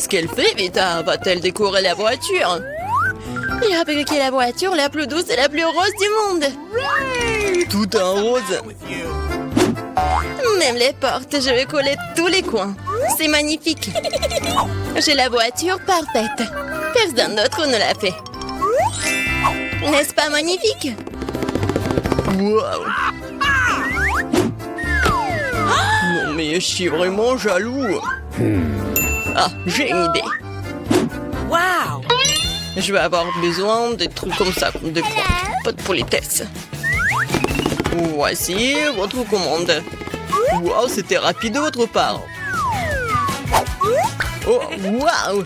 Qu'est-ce qu'elle fait, Vita? Va-t-elle décorer la voiture? Il a fabriqué la voiture la plus douce et la plus rose du monde. Tout en rose. Même les portes, je vais coller tous les coins. C'est magnifique. J'ai la voiture parfaite. Personne d'autre ne l'a fait. N'est-ce pas magnifique? Wow. Non mais je suis vraiment jaloux. Ah, j'ai une idée. Wow! Je vais avoir besoin de trucs comme ça, comme des points. Pas de politesse. Voici votre commande. Wow, c'était rapide de votre part. Oh, wow!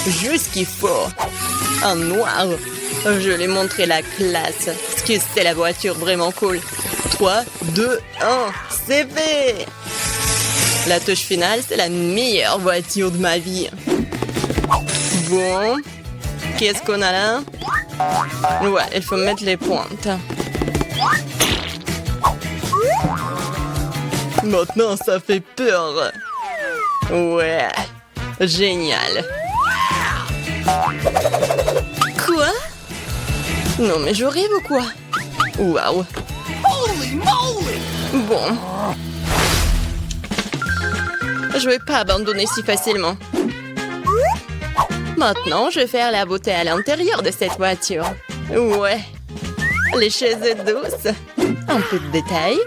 Juste ce qu'il faut. En noir. Je vais montrer la classe. Parce que c'est la voiture vraiment cool. 3, 2, 1, c'est fait! La touche finale, c'est la meilleure voiture de ma vie. Bon, qu'est-ce qu'on a là? Ouais, il faut mettre les pointes. Maintenant, ça fait peur. Ouais, génial. Quoi? Non, mais je rêve ou quoi? Waouh. Bon. Je vais pas abandonner si facilement. Maintenant, je vais faire la beauté à l'intérieur de cette voiture. Ouais. Les chaises douces. Un peu de détail.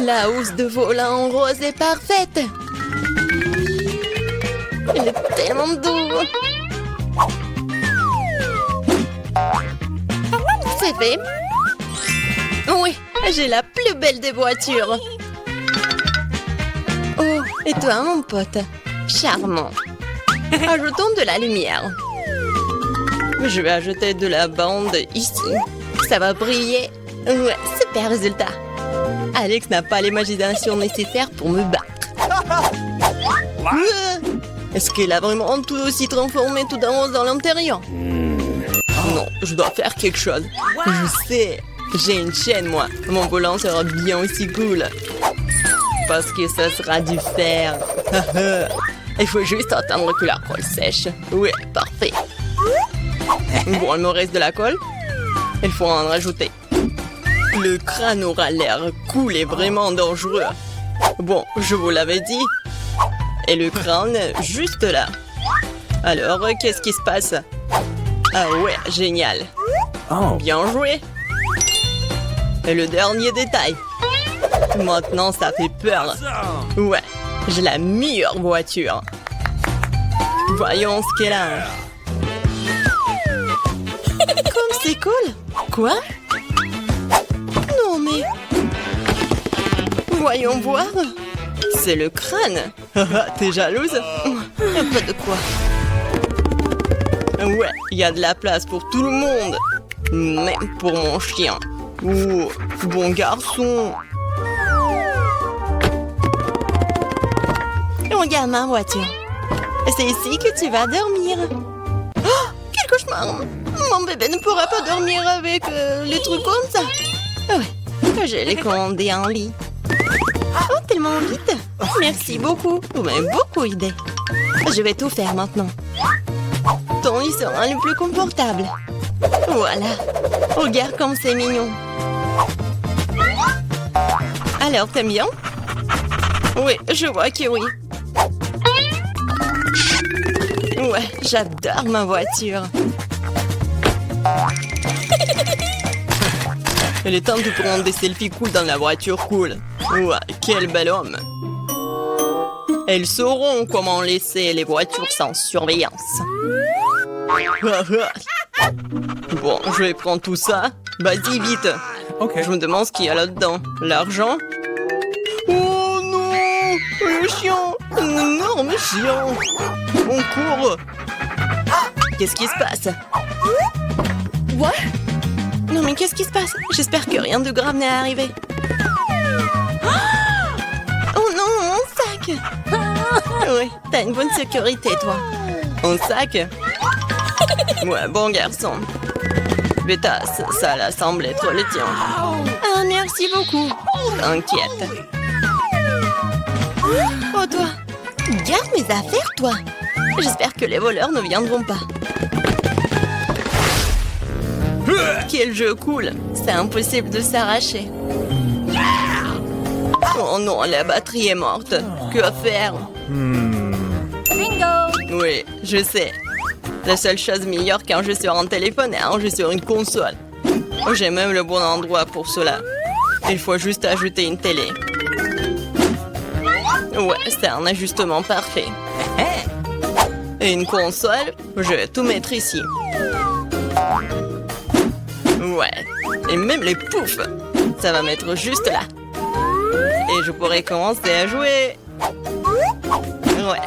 La housse de volant en rose est parfaite. Il est tellement doux. C'est fait. Oui, j'ai la plus belle des voitures. Oh, et toi, mon pote? Charmant. Ajoutons de la lumière. Je vais ajouter de la bande ici. Ça va briller. Ouais, super résultat. Alex n'a pas l'imagination nécessaire pour me battre. Est-ce qu'il a vraiment tout aussi transformé tout en rose dans l'intérieur? Non, je dois faire quelque chose. Je sais. J'ai une chaîne, moi. Mon volant sera bien aussi cool. Parce que ça sera du fer. Il faut juste attendre que la colle sèche. Oui, parfait. Bon, il me reste de la colle. Il faut en rajouter. Le crâne aura l'air cool et vraiment dangereux. Bon, je vous l'avais dit. Et le crâne, juste là. Alors, qu'est-ce qui se passe? Ah ouais, génial. Bien joué. Et le dernier détail. Maintenant, ça fait peur. Ouais, j'ai la meilleure voiture. Voyons ce qu'elle a. Comme c'est cool. Quoi? Non, mais... Voyons voir. C'est le crâne. T'es jalouse? Y'a pas de quoi. Ouais, il y a de la place pour tout le monde. Même pour mon chien. Oh, bon garçon. Regarde ma voiture. C'est ici que tu vas dormir. Oh, quel cauchemar. Mon bébé ne pourra pas dormir avec les trucs comme ça. Ouais, je l'ai commandé en lit. Oh, tellement vite. Merci beaucoup. Vous m'avez beaucoup aidé. Je vais tout faire maintenant. Ton lit sera le plus confortable. Voilà. Regarde comme c'est mignon. Alors, t'aimes bien? Oui, je vois que oui. Ouais, j'adore ma voiture. Il est temps de prendre des selfies cool dans la voiture cool. Ouais, quel bel homme. Elles sauront comment laisser les voitures sans surveillance. Bon, je vais prendre tout ça. Vas-y, vite. Okay. Je me demande ce qu'il y a là-dedans. L'argent? Oh non! Le chien! Un énorme chien! On court! Qu'est-ce qui se passe? What? Non, mais qu'est-ce qui se passe? J'espère que rien de grave n'est arrivé. Oh non, mon sac! Oui, t'as une bonne sécurité, toi. Un sac? Ouais, bon garçon. Beta, ça là semble être le tien. Ah, merci beaucoup. T'inquiète. Oh, toi, Garde mes affaires, toi. J'espère que les voleurs ne viendront pas. Quel jeu cool. C'est impossible de s'arracher. Oh non, la batterie est morte. Que faire? Bingo! Oui, je sais. La seule chose meilleure qu'un jeu sur un téléphone est un jeu sur une console. J'ai même le bon endroit pour cela. Il faut juste ajouter une télé. Ouais, c'est un ajustement parfait. Et une console, je vais tout mettre ici. Ouais, et même les poufs. Ça va mettre juste là. Et je pourrais commencer à jouer. Ouais.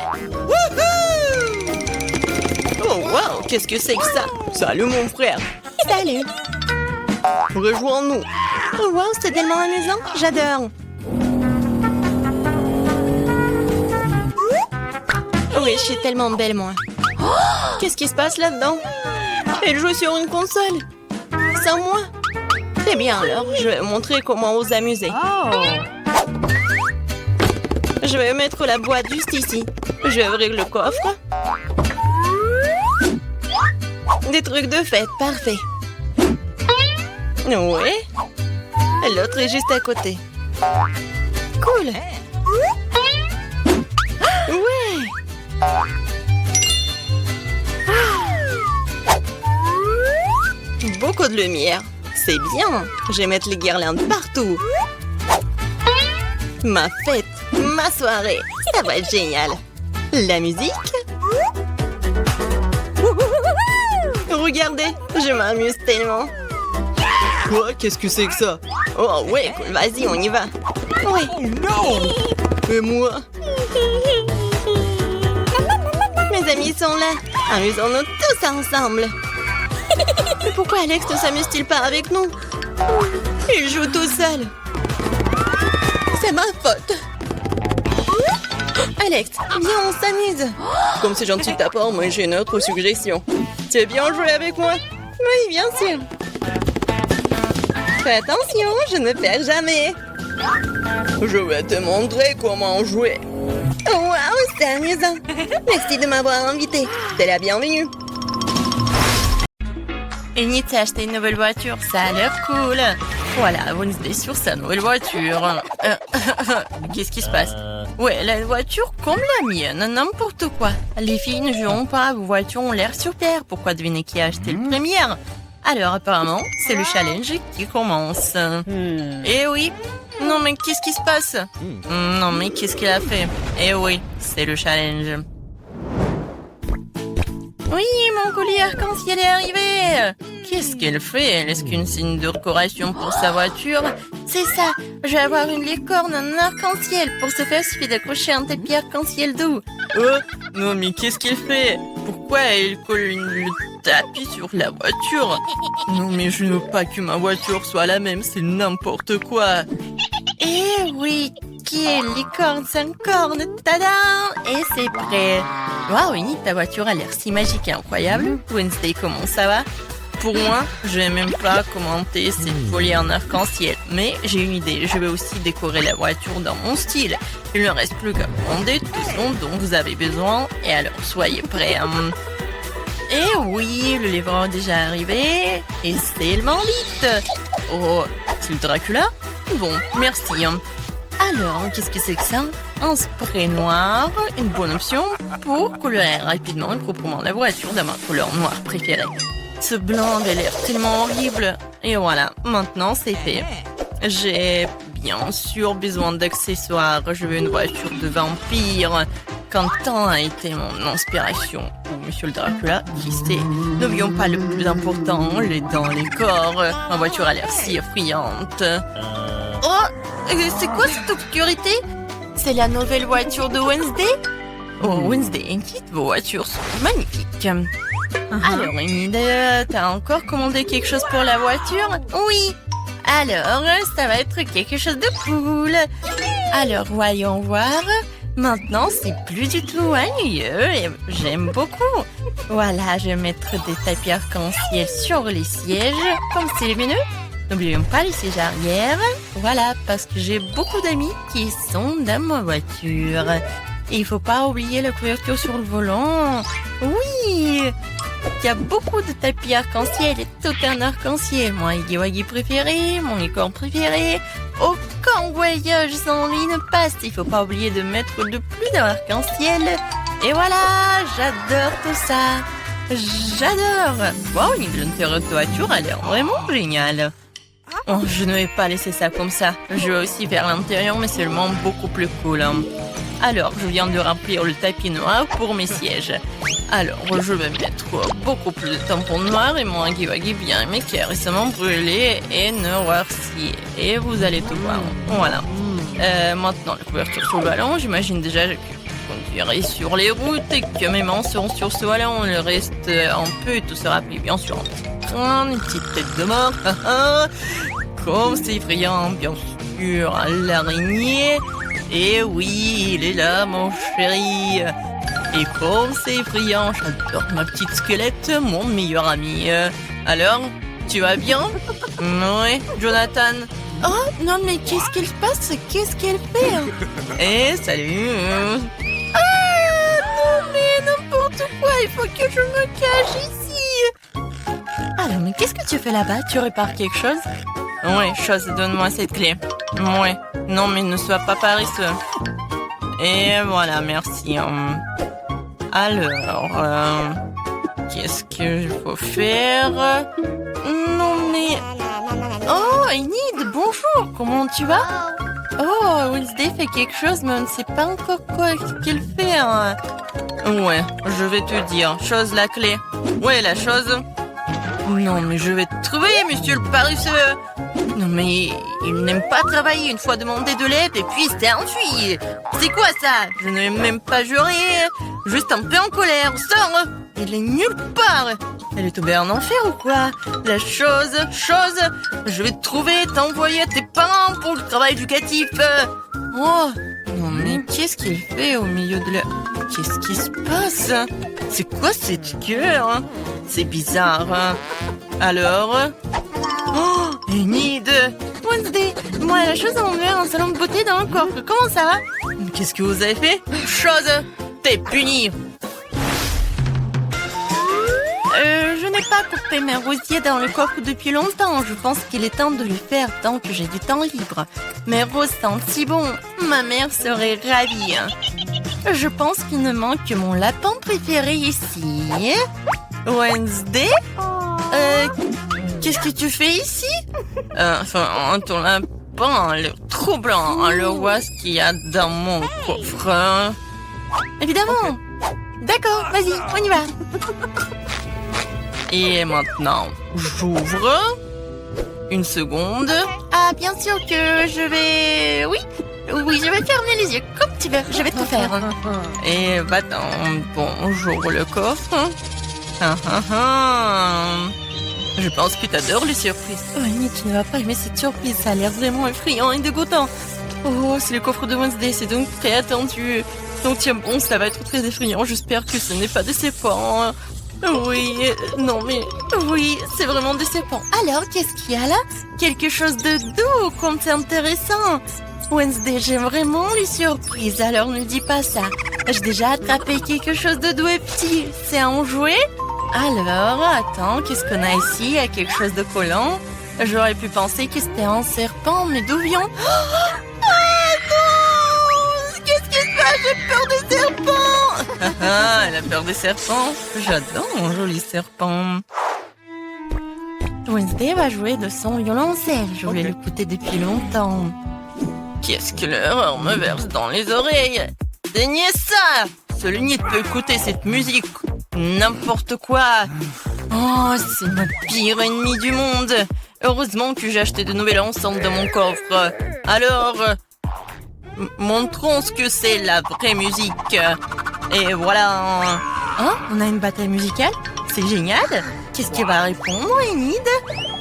Oh wow, qu'est-ce que c'est que ça? Salut mon frère. Salut. Rejoins-nous. Oh wow, c'est tellement amusant. J'adore. Oui, je suis tellement belle, moi. Qu'est-ce qui se passe là-dedans? Elle joue sur une console. Sans moi. Eh bien alors, je vais montrer comment vous amuser. Je vais mettre la boîte juste ici. Je vais ouvrir le coffre. Des trucs de fête, parfait. Oui. L'autre est juste à côté. Cool. Ouais. Beaucoup de lumière. C'est bien. Je vais mettre les guirlandes partout. Ma fête, ma soirée. Ça va être génial. La musique. Regardez, je m'amuse tellement. Quoi? Qu'est-ce que c'est que ça? Oh ouais, vas-y, on y va. Ouais. Non! Et moi? Mes amis sont là. Amusons-nous tous ensemble. Mais pourquoi Alex ne s'amuse-t-il pas avec nous? Il joue tout seul. C'est ma faute. Alex, viens, on s'amuse. Comme c'est gentil de ta part, moi j'ai une autre suggestion. Tu veux bien jouer avec moi? Oui, bien sûr. Fais attention, je ne perds jamais. Je vais te montrer comment jouer. Oh, waouh, c'est amusant. Merci de m'avoir invité. T'es la bienvenue. Enid s'est acheté une nouvelle voiture, ça a l'air cool. Voilà, Wednesday sur sa nouvelle voiture. Qu'est-ce qui se passe? Ouais, la voiture comme la mienne, n'importe quoi. Les filles ne joueront pas, vos voitures ont l'air super. Pourquoi deviner qui a acheté le premier? Alors apparemment, c'est le challenge qui commence. Eh oui. Non mais qu'est-ce qui se passe? Non mais qu'est-ce qu'il a fait? Eh oui, c'est le challenge. Oui, mon collier arc-en-ciel est arrivé. Qu'est-ce qu'elle fait? Est-ce qu'une signe de décoration pour sa voiture? C'est ça, je vais avoir une licorne en arc-en-ciel. Pour ce faire, il suffit d'accrocher un tapis arc-en-ciel doux. Oh, non mais qu'est-ce qu'elle fait? Pourquoi elle colle le tapis sur la voiture? Non mais je ne veux pas que ma voiture soit la même, c'est n'importe quoi. Eh oui, qui est licorne sans corne? Tada! Et c'est prêt. Waouh, Enid, ta voiture a l'air si magique et incroyable. Wednesday, comment ça va? Pour moi, je vais même pas commenter cette folie en arc-en-ciel. Mais j'ai une idée, je vais aussi décorer la voiture dans mon style. Il ne reste plus qu'à commander tout ce dont vous avez besoin. Et alors, soyez prêts. Et oui, le livreur est déjà arrivé. Et c'est le bandit. Oh, c'est le Dracula? Bon, merci. Alors, qu'est-ce que c'est que ça? Un spray noir, une bonne option pour colorer rapidement et proprement la voiture de ma couleur noire préférée. Ce blanc avait l'air tellement horrible. Et voilà, maintenant c'est fait. J'ai bien sûr besoin d'accessoires. Je veux une voiture de vampire. Quentin a été mon inspiration. Ou Monsieur le Dracula, qui sait. N'oublions pas le plus important, les dents, les corps. Ma voiture a l'air si effrayante. Oh, c'est quoi cette obscurité? C'est la nouvelle voiture de Wednesday? Oh, Wednesday et Enid, vos voitures sont magnifiques. Alors, Enid, t'as encore commandé quelque chose pour la voiture? Oui. Alors, ça va être quelque chose de cool. Alors, voyons voir. Maintenant, c'est plus du tout ennuyeux et j'aime beaucoup. Voilà, je vais mettre des tapis arc-en-ciel sur les sièges, comme c'est lumineux. N'oublions pas les sièges arrière. Voilà, parce que j'ai beaucoup d'amis qui sont dans ma voiture. Et il faut pas oublier la couverture sur le volant. Oui! Il y a beaucoup de tapis arc-en-ciel et tout un arc-en-ciel. Mon Huggy Wuggy préféré, mon licorne préféré. Aucun voyage sans lui ne passe. Il faut pas oublier de mettre de plus d'arc-en-ciel. Et voilà, j'adore tout ça. J'adore. Wow, une voiture a l'air vraiment géniale. Oh, je ne vais pas laisser ça comme ça. Je vais aussi faire l'intérieur, mais seulement beaucoup plus cool. Alors, je viens de remplir le tapis noir pour mes sièges. Alors, je vais mettre beaucoup plus de tampons noirs et mon Huggy Wuggy bien aimé qui est récemment brûlé et noirci. Et vous allez tout voir. Voilà. Maintenant, la couverture sur le ballon. J'imagine déjà que je conduirai sur les routes et que mes mains seront sur ce ballon. Le reste, un peu, et tout sera plié bien sûr. Une petite tête de mort. Comme c'est effrayant, bien sûr. L'araignée. Et oui, il est là, mon chéri. Et comme c'est effrayant, j'adore ma petite squelette, mon meilleur ami. Alors, tu vas bien? Oui, Jonathan. Oh, non, mais qu'est-ce qu'elle passe? Qu'est-ce qu'elle fait? Eh, salut. Ah, non, mais n'importe quoi, il faut que je me cache ici. Alors, mais qu'est-ce que tu fais là-bas? Tu répares quelque chose? Oui, chose, donne-moi cette clé. Oui, non, mais ne sois pas paresseux. Et voilà, merci. Alors, qu'est-ce qu'il faut faire? Non, mais... Oh, Enid, bonjour, comment tu vas? Oh, Wednesday fait quelque chose, mais on ne sait pas encore quoi qu'elle fait. Hein. Ouais, je vais te dire. Chose, la clé. Ouais, la chose... Non, mais je vais te trouver, monsieur le paresseux. Non, mais il n'aime pas travailler. Une fois demandé de l'aide et puis s'est enfui. C'est quoi ça? Je n'ai même pas juré. Juste un peu en colère. Sors! Il est nulle part. Elle est tombée en enfer ou quoi? La chose, je vais te trouver, t'envoyer à tes parents pour le travail éducatif. Oh, non, mais qu'est-ce qu'il fait au milieu de la... Qu'est-ce qui se passe? C'est quoi cette gueule? C'est bizarre. Alors... Oh, Enid! Wednesday, moi la chose à m'enlever un salon de beauté dans le coffre. Comment ça va? Qu'est-ce que vous avez fait? Chose! T'es puni! Je n'ai pas coupé mes rosiers dans le coffre depuis longtemps. Je pense qu'il est temps de le faire tant que j'ai du temps libre. Mes roses sentent si bon. Ma mère serait ravie. Je pense qu'il ne manque que mon lapin préféré ici. Wednesday? Qu'est-ce que tu fais ici? Ton lapin a l'air troublant. Alors, vois ce qu'il y a dans mon coffre. Évidemment. D'accord, vas-y, on y va. Et maintenant, j'ouvre. Une seconde. Ah, bien sûr que je vais... Oui, je vais fermer les yeux comme tu veux. Je vais tout faire. Et va-t'en. Bon, j'ouvre le coffre. Je pense que t'adores les surprises. Oh, Annie, tu ne vas pas aimer cette surprise. Ça a l'air vraiment effrayant et dégoûtant. Oh, c'est le coffre de Wednesday. C'est donc très attendu. Donc tiens bon, ça va être très effrayant. J'espère que ce n'est pas décevant. Oui, non mais... Oui, c'est vraiment décevant. Alors, qu'est-ce qu'il y a là? Quelque chose de doux, comme c'est intéressant. Wednesday, j'aime vraiment les surprises, alors ne dis pas ça. J'ai déjà attrapé quelque chose de doux et petit. C'est un jouet? Alors, attends, qu'est-ce qu'on a ici? Il y a quelque chose de collant. J'aurais pu penser que c'était un serpent, mais d'où vient... Ah non! Qu'est-ce qui se passe? J'ai peur des serpents! Ah, elle a peur des serpents. J'adore mon joli serpent. Wednesday va jouer de son violoncelle. Je voulais l'écouter depuis longtemps. Qu'est-ce que l'horreur me verse dans les oreilles? Daignez ça! Seul Enid peut écouter cette musique. N'importe quoi. Oh, c'est ma pire ennemie du monde. Heureusement que j'ai acheté de nouvelles enceintes dans mon coffre. Alors, montrons ce que c'est la vraie musique. Et voilà. Oh, on a une bataille musicale? C'est génial. Qu'est-ce qu'il va répondre, Enid?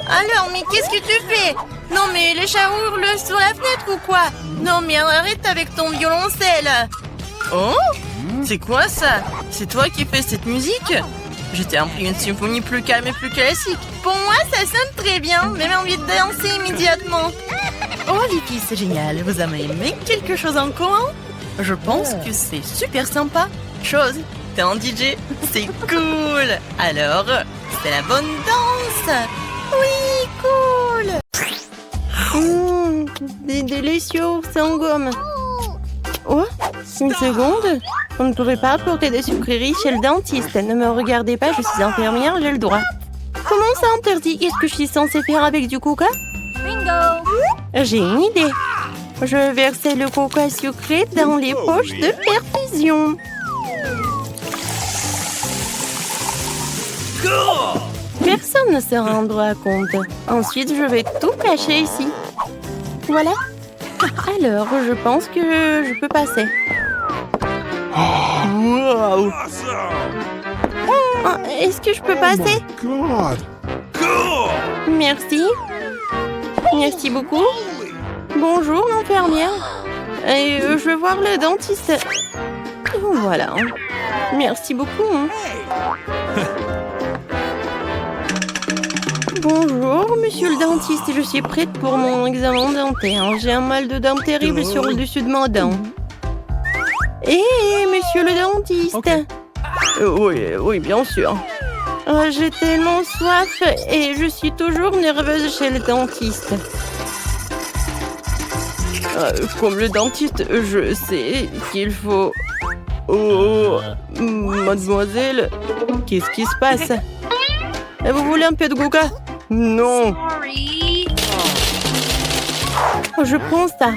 Alors, mais qu'est-ce que tu fais? Non, mais les chats hurlent sur la fenêtre ou quoi? Non, mais arrête avec ton violoncelle. Oh, c'est quoi ça? C'est toi qui fais cette musique? J'étais appris une symphonie plus calme et plus classique. Pour moi, ça sonne très bien. Même envie de danser immédiatement. Oh, les filles, c'est génial. Vous avez aimé quelque chose en commun? Je pense que c'est super sympa. Chose, t'es un DJ, c'est cool. Alors, c'est la bonne danse. Oui, cool. Des délicieux sans gomme. Oh, une seconde. On ne pouvait pas apporter des sucreries chez le dentiste. Ne me regardez pas, je suis infirmière, j'ai le droit. Comment ça interdit? Qu'est-ce que je suis censée faire avec du coca? Bingo! J'ai une idée. Je vais verser le coca sucré dans les poches de perfusion. Personne ne se rendra compte. Ensuite, je vais tout cacher ici. Voilà. Alors, je pense que je peux passer. Wow. Est-ce que je peux passer? Merci. Merci beaucoup. Bonjour, l'infirmière. Et je vais voir le dentiste. Voilà. Merci beaucoup. Bonjour, monsieur le dentiste. Je suis prête pour mon examen dentaire. J'ai un mal de dents terrible sur le dessus de ma dent. Hé, monsieur le dentiste. Okay. Oui, bien sûr. J'ai tellement soif et je suis toujours nerveuse chez le dentiste. Comme le dentiste, je sais qu'il faut... Oh, mademoiselle, qu'est-ce qui se passe? Vous voulez un peu de coca? Non. Sorry. Je prends ça.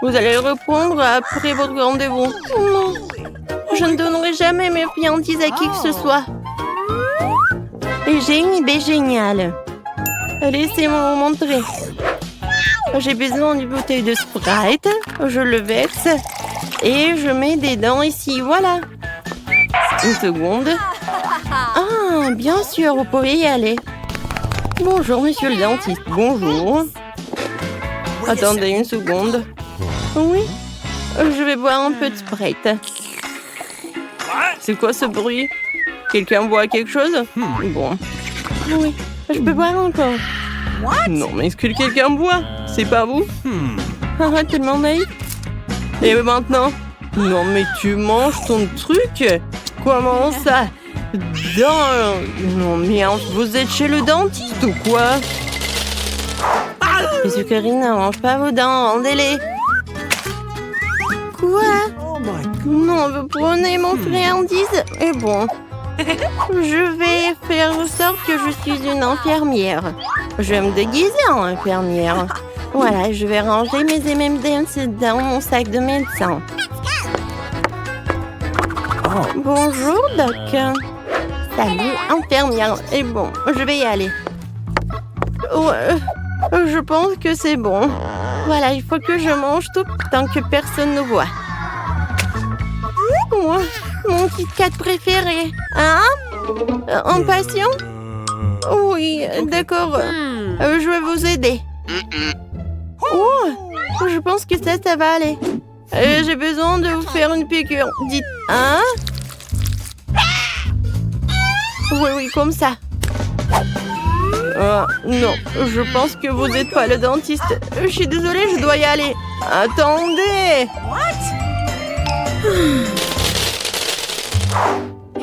Vous allez le reprendre après votre rendez-vous. Non. Je ne donnerai jamais mes friandises à qui que ce soit. Et j'ai une idée géniale. Laissez-moi vous montrer. J'ai besoin d'une bouteille de Sprite. Je le verse. Et je mets des dents ici. Voilà. Une seconde. Ah, bien sûr, vous pouvez y aller. Bonjour, monsieur le dentiste. Bonjour. Attendez une seconde. Oui, je vais boire un peu de Sprite. C'est quoi ce bruit? Quelqu'un boit quelque chose? Bon. Oui, je peux boire encore. Non, mais est-ce que quelqu'un boit? C'est pas vous? Ah, tellement naïf. Et maintenant? Non, mais tu manges ton truc? Comment ça? Non, mais vous êtes chez le dentiste ou quoi? Les sucreries ne mangent pas vos dents, rendez-les. Quoi? Non, vous prenez mon friandise? Et bon, je vais faire en sorte que je suis une infirmière. Je vais me déguiser en infirmière. Voilà, je vais ranger mes M&M's dans mon sac de médecin. Bonjour, Doc. Salut, infirmière. Et bon, je vais y aller. Ouais, je pense que c'est bon. Voilà, il faut que je mange tout tant que personne ne voit. Moi, mon Kit Kat préféré. Hein? Un patient? Oui, d'accord. Je vais vous aider. Oh, je pense que ça va aller. J'ai besoin de vous faire une piqûre. Dites, hein? Oui, comme ça. Non, je pense que vous n'êtes pas le dentiste. Je suis désolée, je dois y aller. Attendez!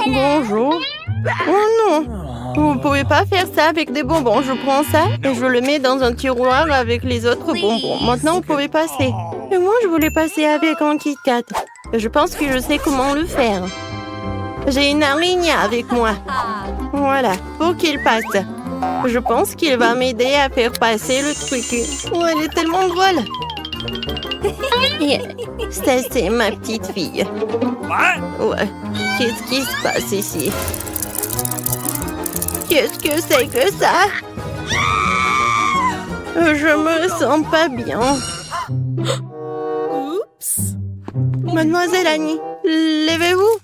Bonjour. Oh non, vous pouvez pas faire ça avec des bonbons. Je prends ça et je le mets dans un tiroir avec les autres bonbons. Maintenant, vous pouvez passer. Et moi, je voulais passer avec un Kit Kat. Je pense que je sais comment le faire. J'ai une araignée avec moi. Voilà, pour qu'il passe. Je pense qu'il va m'aider à faire passer le truc. Oh, elle est tellement drôle. Et ça, c'est ma petite fille. Ouais, qu'est-ce qui se passe ici? Qu'est-ce que c'est que ça? Je me sens pas bien. Oups. Mademoiselle Annie, levez-vous.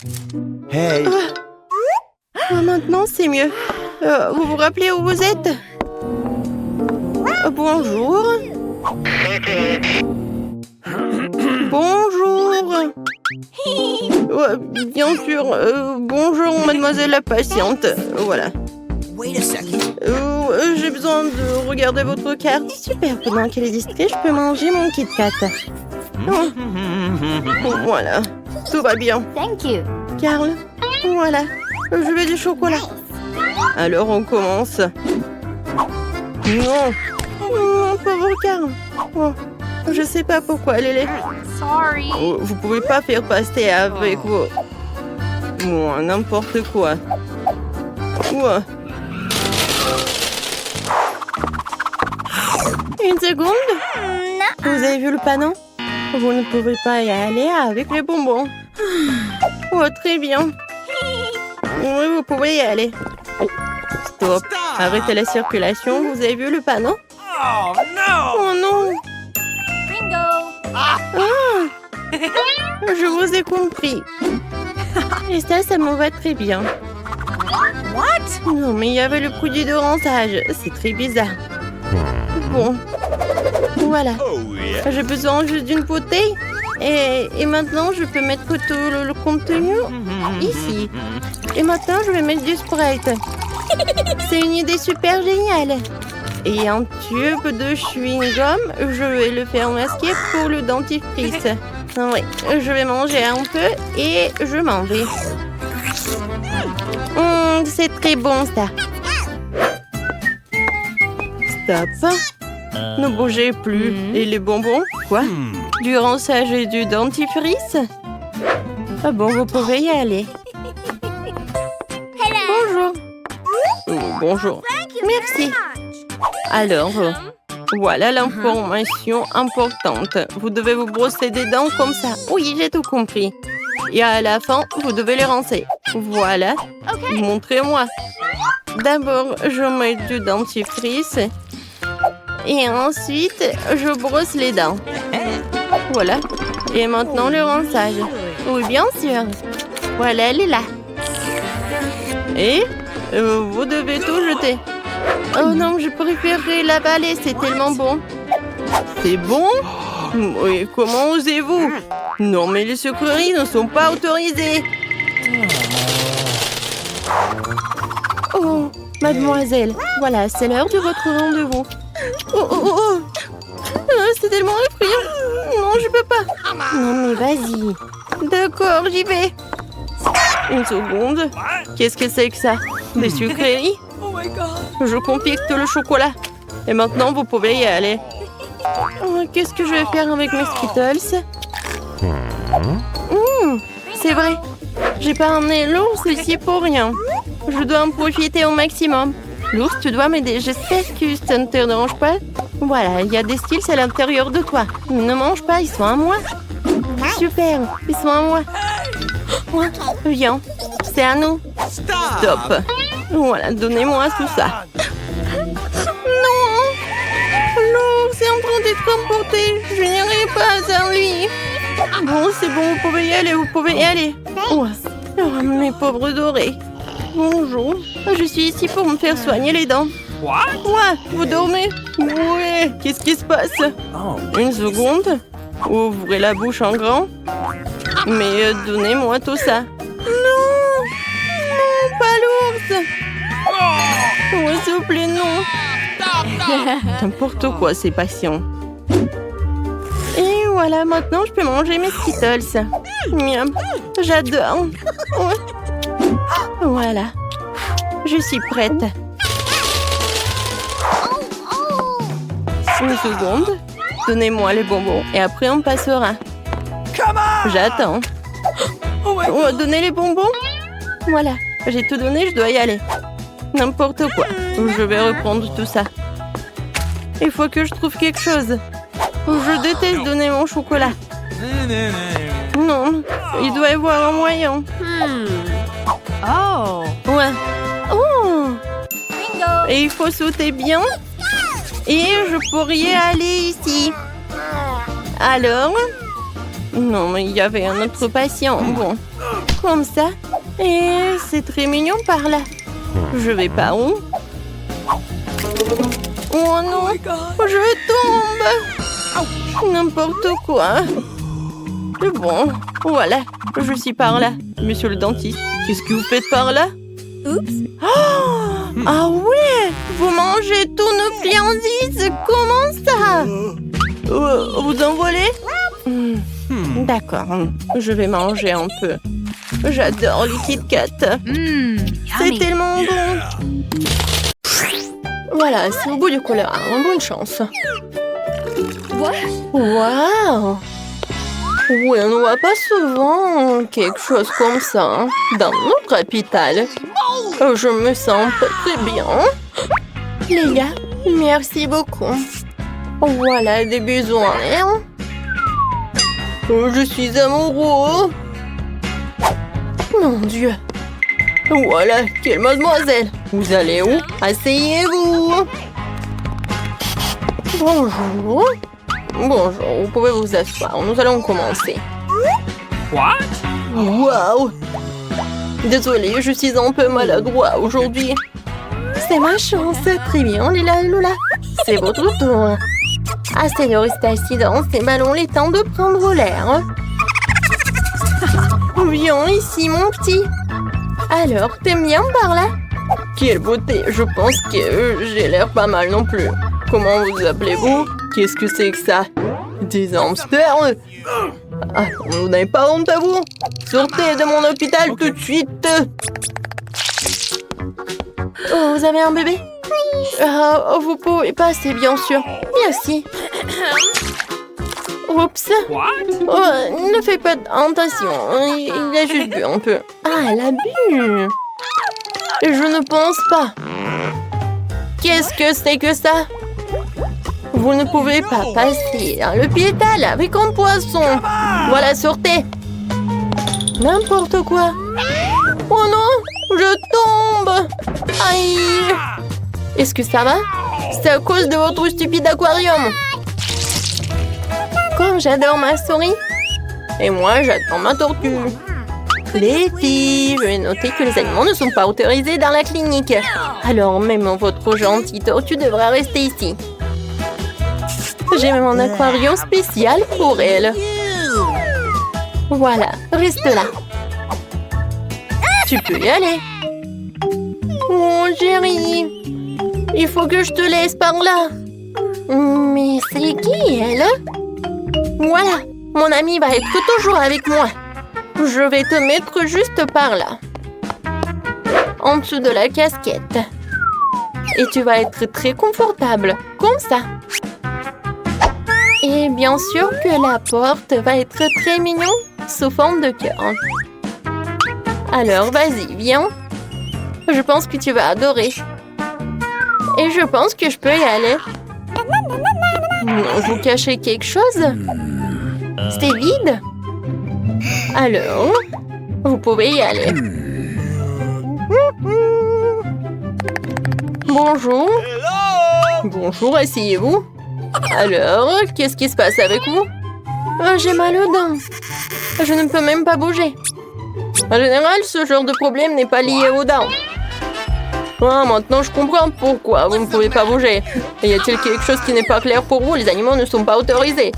Hey. Maintenant, c'est mieux. Vous vous rappelez où vous êtes? Bonjour. Bonjour. Bien sûr. Bonjour, mademoiselle la patiente. Voilà. Wait a second. J'ai besoin de regarder votre carte. Super, pendant qu'elle est distraite, je peux manger mon Kit Kat. Voilà, tout va bien. Thank you. Carl, voilà, je veux du chocolat. Alors on commence. Non, mon pauvre Carl. Oh, je sais pas pourquoi, Lélé. Sorry. Oh, vous pouvez pas faire passer avec vos... Moi, n'importe quoi. Ouah. Une seconde. Vous avez vu le panneau? Vous ne pouvez pas y aller avec les bonbons. Oh, très bien. Oui, vous pouvez y aller. Stop. Arrêtez la circulation. Vous avez vu le panneau? Oh no! Oh non. Bingo. Ah, je vous ai compris. Et ça me va très bien. What? Non, mais il y avait le produit de rinçage. C'est très bizarre. Bon. Voilà. Oh yeah! J'ai besoin juste d'une bouteille. Et maintenant, je peux mettre tout le contenu ici. Et maintenant, je vais mettre du Sprite. C'est une idée super géniale. Et un tube de chewing-gum, je vais le faire masquer pour le dentifrice. Oui, je vais manger un peu et je m'en vais. C'est très bon, ça. Stop. Ne bougez plus. Et les bonbons? Quoi? Du rinçage et du dentifrice? Ah bon, vous pouvez y aller. Bonjour. Oh, bonjour. Merci. Alors, voilà l'information importante. Vous devez vous brosser des dents comme ça. Oui, j'ai tout compris. Et à la fin, vous devez les rincer. Voilà. Montrez-moi. D'abord, je mets du dentifrice. Et ensuite, je brosse les dents. Voilà. Et maintenant, le rinçage. Oui, bien sûr. Voilà, elle est là. Et vous devez tout jeter. Oh non, je préférerais l'avaler, c'est tellement bon. C'est bon? Oui, comment osez-vous? Non, mais les sucreries ne sont pas autorisées. Oh, mademoiselle, voilà, c'est l'heure de votre rendez-vous. Oh, oh, oh. C'est tellement effrayant. Non, je peux pas. Non, mais vas-y. D'accord, j'y vais. Une seconde. Qu'est-ce que c'est que ça? Des sucreries? Je compacte le chocolat. Et maintenant, vous pouvez y aller. Oh, qu'est-ce que je vais faire avec mes Skittles? C'est vrai. J'ai pas emmené l'ours ici pour rien. Je dois en profiter au maximum. L'ours, tu dois m'aider. J'espère que ça ne te dérange pas. Voilà, il y a des Skittles à l'intérieur de toi. Ne mange pas, ils sont à moi. Super, ils sont à moi. Ouais, viens, c'est à nous. Stop. Voilà, donnez-moi tout ça. Non, l'ours est en train d'être emporté. Je n'irai pas sans lui. Bon, c'est bon, vous pouvez y aller, vous pouvez y aller. Ouais. Oh, mes pauvres dorés. Bonjour, je suis ici pour me faire soigner les dents. What? Ouais, vous dormez? Ouais, qu'est-ce qui se passe? Une seconde. Ouvrez la bouche en grand. Mais donnez-moi tout ça. Non, non, pas l'ours. Ouais, s'il vous plaît, non. N'importe quoi, c'est patient. Et voilà, maintenant je peux manger mes Skittles. Miam, j'adore. Ouais. Voilà, je suis prête. Une seconde. Donnez-moi les bonbons et après on passera. J'attends. Oh, donnez les bonbons. Voilà, j'ai tout donné, je dois y aller. N'importe quoi. Je vais reprendre tout ça. Il faut que je trouve quelque chose. Je déteste donner mon chocolat. Non, il doit y avoir un moyen. Oh. Ouais. Oh. Bingo. Et il faut sauter bien. Et je pourrais y aller ici. Alors? Non, mais il y avait un autre patient. Bon, comme ça. Et c'est très mignon par là. Je vais par où? Oh non, je tombe. N'importe quoi. Bon, voilà, je suis par là. Monsieur le dentiste, qu'est-ce que vous faites par là? Oups. Oh, ah ouais, vous mangez tous nos friandises. Comment ça? Vous en volez? D'accord, je vais manger un peu. J'adore les Kit Kat. C'est Yummy. tellement bon. Voilà, c'est au bout du couloir. Bonne chance. Waouh! Oui, on ne voit pas souvent quelque chose comme ça hein, dans notre capitale. Je me sens pas très bien. Les gars, merci beaucoup. Voilà des besoins. Hein? Je suis amoureux. Mon Dieu. Voilà, quelle mademoiselle. Vous allez où? Asseyez-vous. Bonjour. Bonjour, vous pouvez vous asseoir. Nous allons commencer. What? Waouh! Désolée, je suis un peu maladroit aujourd'hui. C'est ma chance. Très bien, Lila et Lola. C'est votre tour. Assez de rester assis dans ces ballons, les temps de prendre l'air. Viens ici, mon petit. Alors, t'aimes bien par là? Quelle beauté! Je pense que j'ai l'air pas mal non plus. Comment vous appelez-vous? Qu'est-ce que c'est que ça? Des hamsters? Ah, vous n'avez pas honte à vous? Sortez de mon hôpital tout de suite! Oh, vous avez un bébé? Vous pouvez passer, bien sûr. Merci. Oups. What? Oh, ne fais pas attention. Il a juste bu un peu. Ah, elle a bu. Je ne pense pas. Qu'est-ce que c'est que ça? Vous ne pouvez pas passer dans l'hôpital avec un poisson. Voilà, sortez. N'importe quoi. Oh non, je tombe. Aïe. Est-ce que ça va? C'est à cause de votre stupide aquarium. Comme j'adore ma souris. Et moi, j'adore ma tortue. Les filles, je vais noter que les animaux ne sont pas autorisés dans la clinique. Alors même votre gentille tortue devra rester ici. J'ai même un aquarium spécial pour elle. Voilà, reste là. Tu peux y aller. Oh, chérie. Il faut que je te laisse par là. Mais c'est qui, elle? Voilà, mon ami va être toujours avec moi. Je vais te mettre juste par là. En dessous de la casquette. Et tu vas être très confortable, comme ça. Et bien sûr que la porte va être très mignon, sous forme de cœur. Alors, vas-y, viens. Je pense que tu vas adorer. Et je pense que je peux y aller. Non, vous cachez quelque chose? C'est vide? Alors, vous pouvez y aller. Bonjour. Bonjour, asseyez-vous. Alors, qu'est-ce qui se passe avec vous? Oh, j'ai mal aux dents. Je ne peux même pas bouger. En général, ce genre de problème n'est pas lié aux dents. Ah, maintenant je comprends pourquoi vous ne pouvez pas bouger. Et y a-t-il quelque chose qui n'est pas clair pour vous? Les animaux ne sont pas autorisés.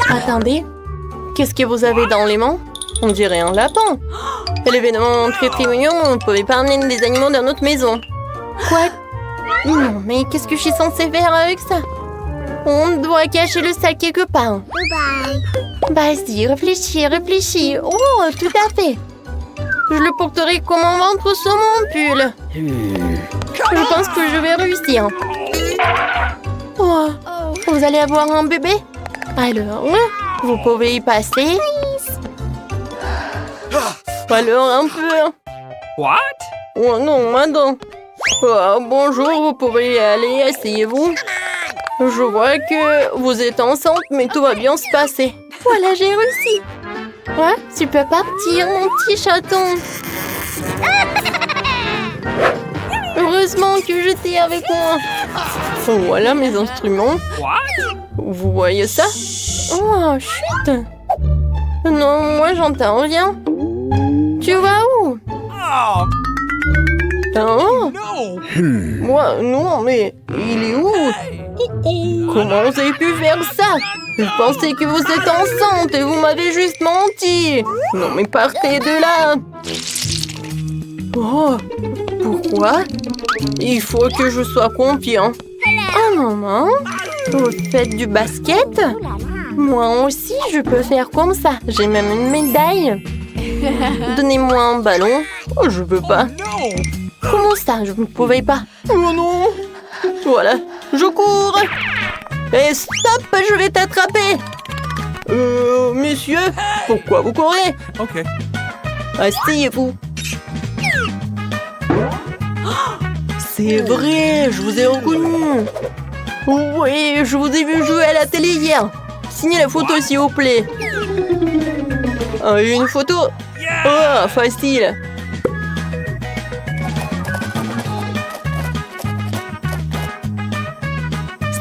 Attendez, qu'est-ce que vous avez dans les mains? On dirait un lapin. C'est l'événement très mignon, on ne pouvait pas amener des animaux dans notre maison. Quoi? Non, mais qu'est-ce que je suis censée faire avec ça? On doit cacher le sac quelque part. Vas-y, réfléchis. Oh, tout à fait. Je le porterai comme un ventre sur mon pull. Je pense que je vais réussir. Oh, vous allez avoir un bébé? Alors, vous pouvez y passer. Alors, un peu. What? Oh non, madame. Oh, bonjour, vous pouvez y aller, asseyez-vous. Je vois que vous êtes enceinte, mais tout va bien se passer. Voilà, j'ai réussi. Ouais, tu peux partir, mon petit chaton. Heureusement que j'étais avec moi. Voilà mes instruments. What? Vous voyez ça? Oh, chut. Non, moi j'entends rien. Tu vas où? Oh, Oh, no! moi, non, mais il est où? Comment vous avez pu faire ça? Je pensais que vous êtes enceinte et vous m'avez juste menti. Non, mais partez de là. Oh, pourquoi? Il faut que je sois confiant. Un moment. Vous faites du basket? Moi aussi, je peux faire comme ça. J'ai même une médaille. Donnez-moi un ballon. Oh, je peux pas. Comment ça? Je ne pouvais pas. Oh non! Voilà, je cours. Et stop, je vais t'attraper. Monsieur, pourquoi vous courez? Okay. Asseyez-vous. C'est vrai, je vous ai reconnu. Oui, je vous ai vu jouer à la télé hier. Signez la photo, s'il vous plaît. Une photo? Oh, facile.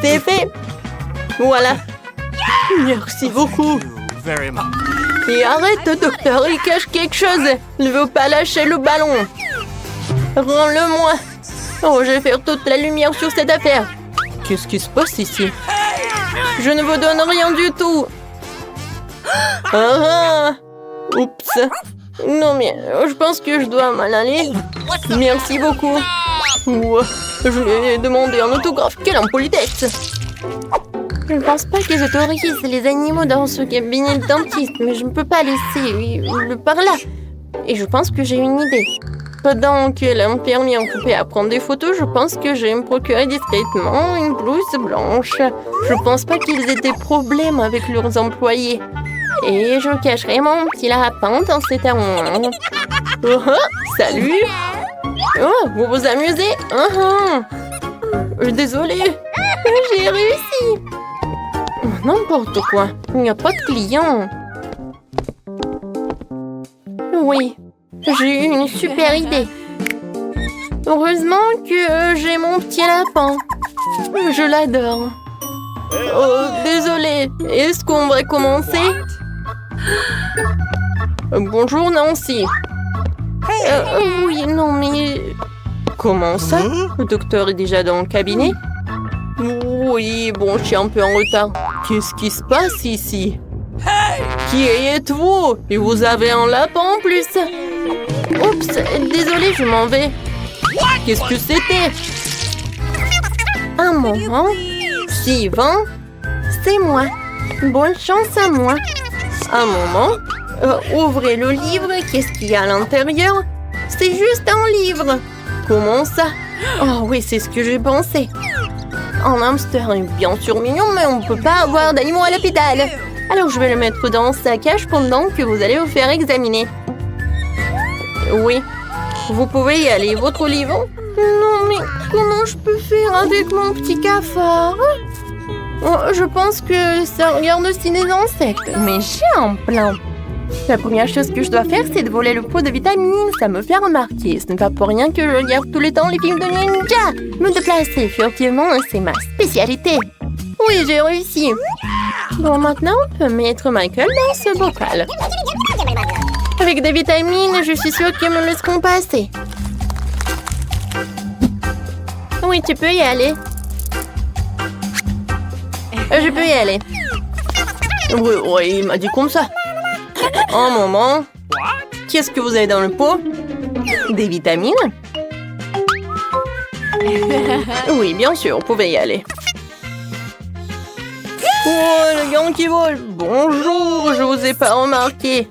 C'est fait. Voilà. Merci beaucoup. Very much. Et arrête, docteur, il cache quelque chose. Ne veut pas lâcher le ballon. Rends-le-moi. Oh, je vais faire toute la lumière sur cette affaire. Qu'est-ce qui se passe ici? Je ne vous donne rien du tout. Oups. Non, mais je pense que je dois m'en aller. Merci beaucoup. Ouah, je lui ai demandé un autographe. Quelle impolitesse. Je ne pense pas qu'ils autorisent les animaux dans ce cabinet de dentiste, mais je ne peux pas laisser le par là. Et je pense que j'ai une idée. Pendant que l'infirmière occupée à prendre des photos, je pense que je vais me procurer discrètement une blouse blanche. Je pense pas qu'ils aient des problèmes avec leurs employés. Et je cacherai mon petit lapin dans cet armoire. Salut! Oh, vous vous amusez? Désolée, j'ai réussi. N'importe quoi, il n'y a pas de clients. Oui, j'ai eu une super idée. Heureusement que j'ai mon petit lapin. Je l'adore. Oh, désolée, est-ce qu'on va commencer? Bonjour Nancy. Oui, non mais... Comment ça? Le docteur est déjà dans le cabinet? Oui, bon, je suis un peu en retard. Qu'est-ce qui se passe ici? Qui êtes-vous? Et vous avez un lapin en plus? Oups, désolé, je m'en vais. Qu'est-ce que c'était? Un moment. Suivant. C'est moi. Bonne chance à moi. Un moment. Ouvrez le livre. Qu'est-ce qu'il y a à l'intérieur? C'est juste un livre. Comment ça? Oh oui, c'est ce que j'ai pensé. Un hamster est bien sûr mignon, mais on ne peut pas avoir d'animaux à l'hôpital. Alors je vais le mettre dans sa cage pendant que vous allez vous faire examiner. Oui, vous pouvez y aller. Votre livre? Non, mais comment je peux faire avec mon petit cafard? Oh, je pense que ça regarde aussi les insectes. Mais j'ai un plan. La première chose que je dois faire, c'est de voler le pot de vitamines. Ça me fait remarquer. Ce n'est pas pour rien que je regarde tout le temps les films de ninja. Me déplacer furtivement, c'est ma spécialité. Oui, j'ai réussi. Bon, maintenant, on peut mettre Michael dans ce bocal. Avec des vitamines, je suis sûre qu'ils me laisseront passer. Oui, tu peux y aller. Je peux y aller. Oui, il m'a dit comme ça. Un moment. Qu'est-ce que vous avez dans le pot? Des vitamines? Oui, bien sûr, vous pouvez y aller. Oh, le gant qui vole. Bonjour, je vous ai pas remarqué.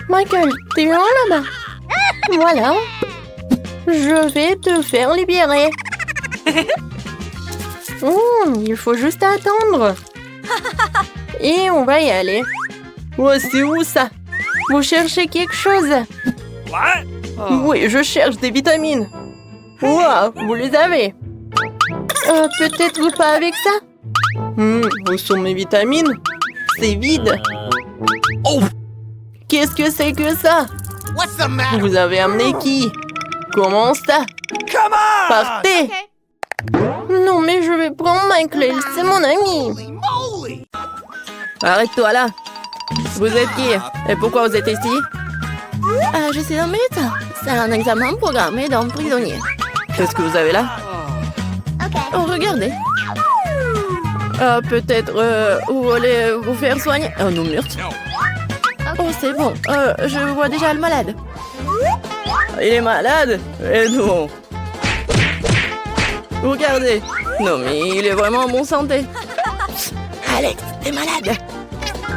Michael, t'es loin là-bas? Voilà. Je vais te faire libérer. Il faut juste attendre. Et on va y aller. Oh, c'est où ça? Vous cherchez quelque chose? What? Oui, je cherche des vitamines. Wow, vous les avez. Peut-être pas avec ça? Où sont mes vitamines? C'est vide. Oh! Qu'est-ce que c'est que ça? What's the matter? Vous avez amené qui? Comment ça? Come on! Partez! Non, mais je vais prendre Michael, c'est mon ami. Holy moly! Arrête-toi là. Vous êtes qui? Et pourquoi vous êtes ici? Je suis un médecin. C'est un examen programmé d'un prisonnier. Qu'est-ce que vous avez là? Oh, regardez. Peut-être vous voulez vous faire soigner? Oh non, merci. Oh, c'est bon. Je vois déjà le malade. Il est malade? Eh non. Regardez. Non, mais il est vraiment en bonne santé. Alex, t'es malade.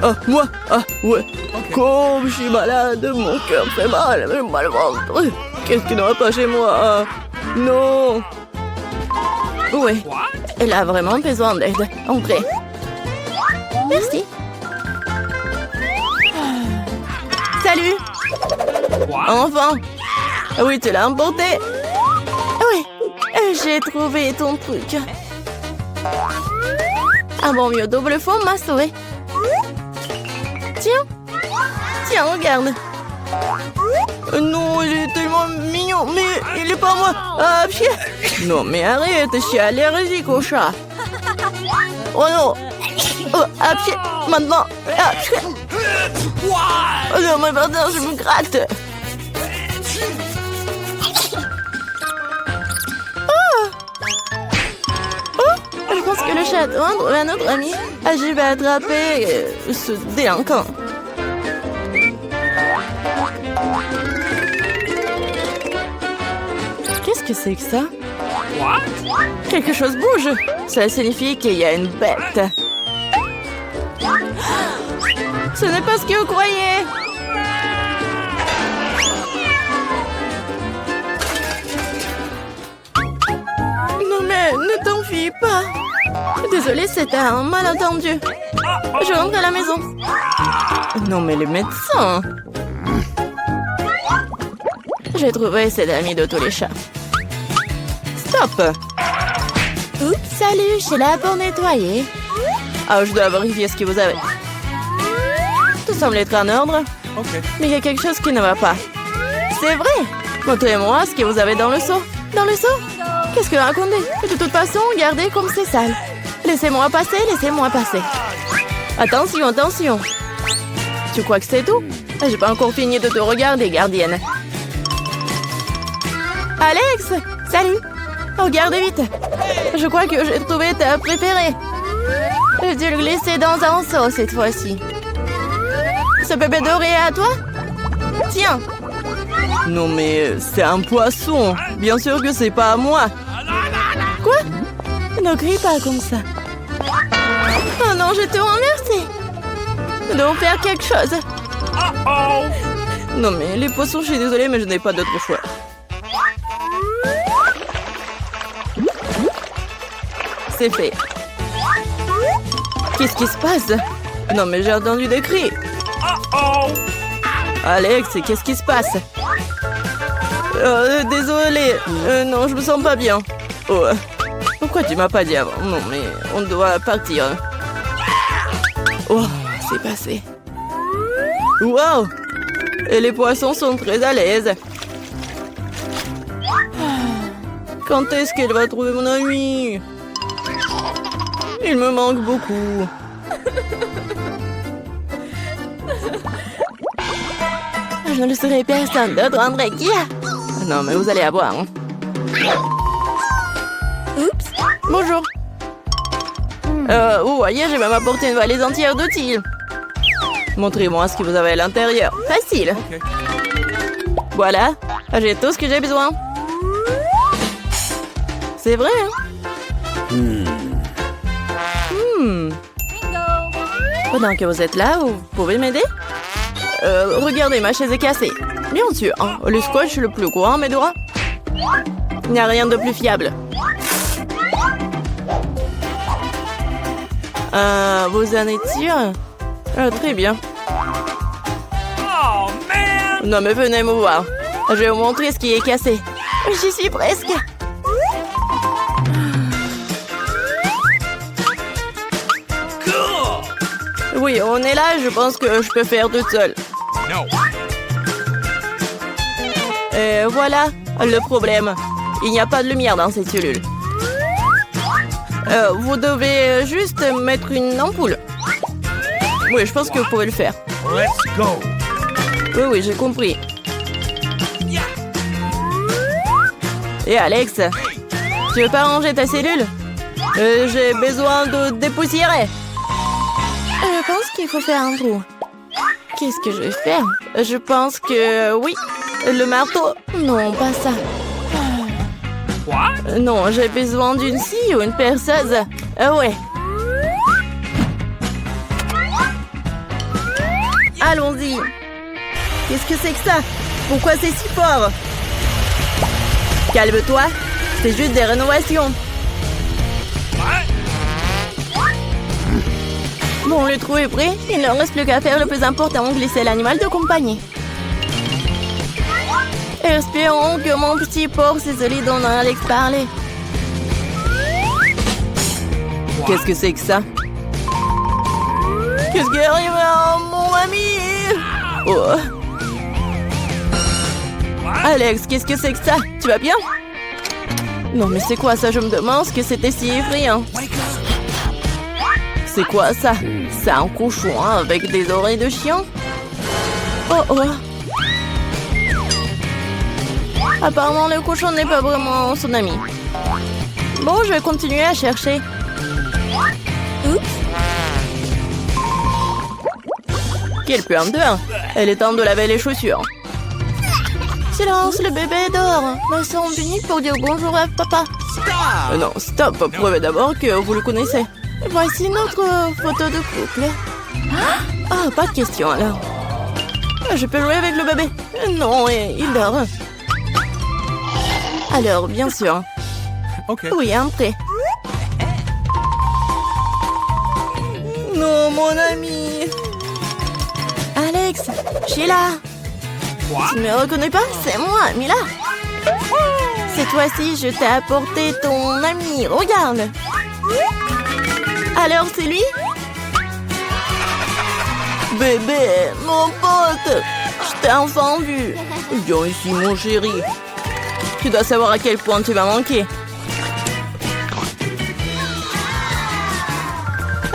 Ah, moi? Ah, ouais. Comme je suis malade, mon cœur fait mal, j'ai mal au ventre. Qu'est-ce qui ne va pas chez moi? Ah, non. Oui, elle a vraiment besoin d'aide. Entrez. Merci. Salut. Enfin. Oui, tu l'as emporté. Oui, j'ai trouvé ton truc. Un bon vieux double fond m'a sauvé. Tiens, regarde. Non, il est tellement mignon, mais il est pas moi. Ah, pied. Non, mais arrête, je suis allergique au chat. Oh non. Oh, à pied, maintenant. Ah, pied. Oh non, mais pardon, je me gratte. Je pense que le chat doit trouver un autre ami. Je vais attraper ce délinquant. Qu'est-ce que c'est que ça? Quelque chose bouge. Ça signifie qu'il y a une bête. Ce n'est pas ce que vous croyez. Non mais ne t'enfuis pas. Désolée, c'était un malentendu. Je rentre à la maison. Non mais le médecin. J'ai trouvé cet ami de tous les chats. Stop. Oups, salut, je suis là pour nettoyer. Ah, je dois vérifier ce que vous avez. Tout semble être en ordre. Mais il y a quelque chose qui ne va pas. C'est vrai. Montrez-moi ce que vous avez dans le seau. Dans le seau? Qu'est-ce que vous racontez? De toute façon, regardez comme c'est sale. Laissez-moi passer, laissez-moi passer. Attention, attention. Tu crois que c'est tout? J'ai pas encore fini de te regarder, gardienne. Alex! Salut! Regarde vite! Je crois que j'ai trouvé ta préférée. J'ai dû le glisser dans un seau cette fois-ci. Ce bébé doré est à toi? Tiens! Non mais c'est un poisson. Bien sûr que c'est pas à moi. Quoi? Ne crie pas comme ça. Oh non, je te remercie. Nous devons faire quelque chose. Non mais les poissons, je suis désolée, mais je n'ai pas d'autre choix. C'est fait. Qu'est-ce qui se passe? Non mais j'ai entendu des cris. Alex, qu'est-ce qui se passe? Désolée. Non, je me sens pas bien. Oh. Pourquoi tu m'as pas dit avant? Non mais on doit partir. Oh, c'est passé. Wow! Et les poissons sont très à l'aise. Quand est-ce qu'elle va trouver mon ami? Il me manque beaucoup. Je ne le serai personne d'autre, André. Qui a? Non, mais vous allez avoir. Hein. Oups. Bonjour. Vous voyez, j'ai même apporté une valise entière d'outils. Montrez-moi ce que vous avez à l'intérieur. Facile. Voilà, j'ai tout ce que j'ai besoin. C'est vrai, hein? Pendant que vous êtes là, vous pouvez m'aider? Regardez, ma chaise est cassée. Bien sûr, hein, le scotch le plus courant m'aidera. Il n'y a rien de plus fiable. Vous en êtes sûr? Très bien. Non mais venez me voir. Je vais vous montrer ce qui est cassé. J'y suis presque. Oui, on est là, je pense que je peux faire toute seule. Et voilà le problème. Il n'y a pas de lumière dans cette cellule. Vous devez juste mettre une ampoule. Oui, je pense que vous pouvez le faire. Let's go. Oui, j'ai compris. Et Alex, tu veux pas ranger ta cellule? J'ai besoin de dépoussiérer. Je pense qu'il faut faire un trou. Qu'est-ce que je vais faire? Je pense que oui. Le marteau? Non, pas ça. Non, j'ai besoin d'une scie ou une perceuse. Ouais. Allons-y. Qu'est-ce que c'est que ça? Pourquoi c'est si fort? Calme-toi. C'est juste des rénovations. Bon, le trou est prêt. Il ne reste plus qu'à faire le plus important, glisser l'animal de compagnie. Espérons que mon petit porc se solide dont Alex parlait. Qu'est-ce que c'est que ça? Qu'est-ce qui arrive à mon ami? Oh. Alex, qu'est-ce que c'est que ça? Tu vas bien? Non, mais c'est quoi ça? Je me demande ce que c'était si effrayant. C'est quoi ça? C'est un cochon hein, avec des oreilles de chien? Oh oh. Apparemment, le cochon n'est pas vraiment son ami. Bon, je vais continuer à chercher. Oups. Quelle puanteur! Elle est temps de laver les chaussures. Silence, le bébé dort. Me semble unique pour dire bonjour à papa. Non, stop. Prouvez d'abord que vous le connaissez. Voici notre photo de couple. Ah, pas de question alors. Je peux jouer avec le bébé? Non, il dort. Alors, bien sûr. Okay. Oui, entrée. Non, mon ami. Alex, Sheila. Tu ne me reconnais pas? C'est moi, Mila. Cette fois-ci, je t'ai apporté ton ami. Regarde. Alors, c'est lui? Bébé, mon pote. Je t'ai enfin vu. Viens ici, mon chéri. Tu dois savoir à quel point tu m'as manqué.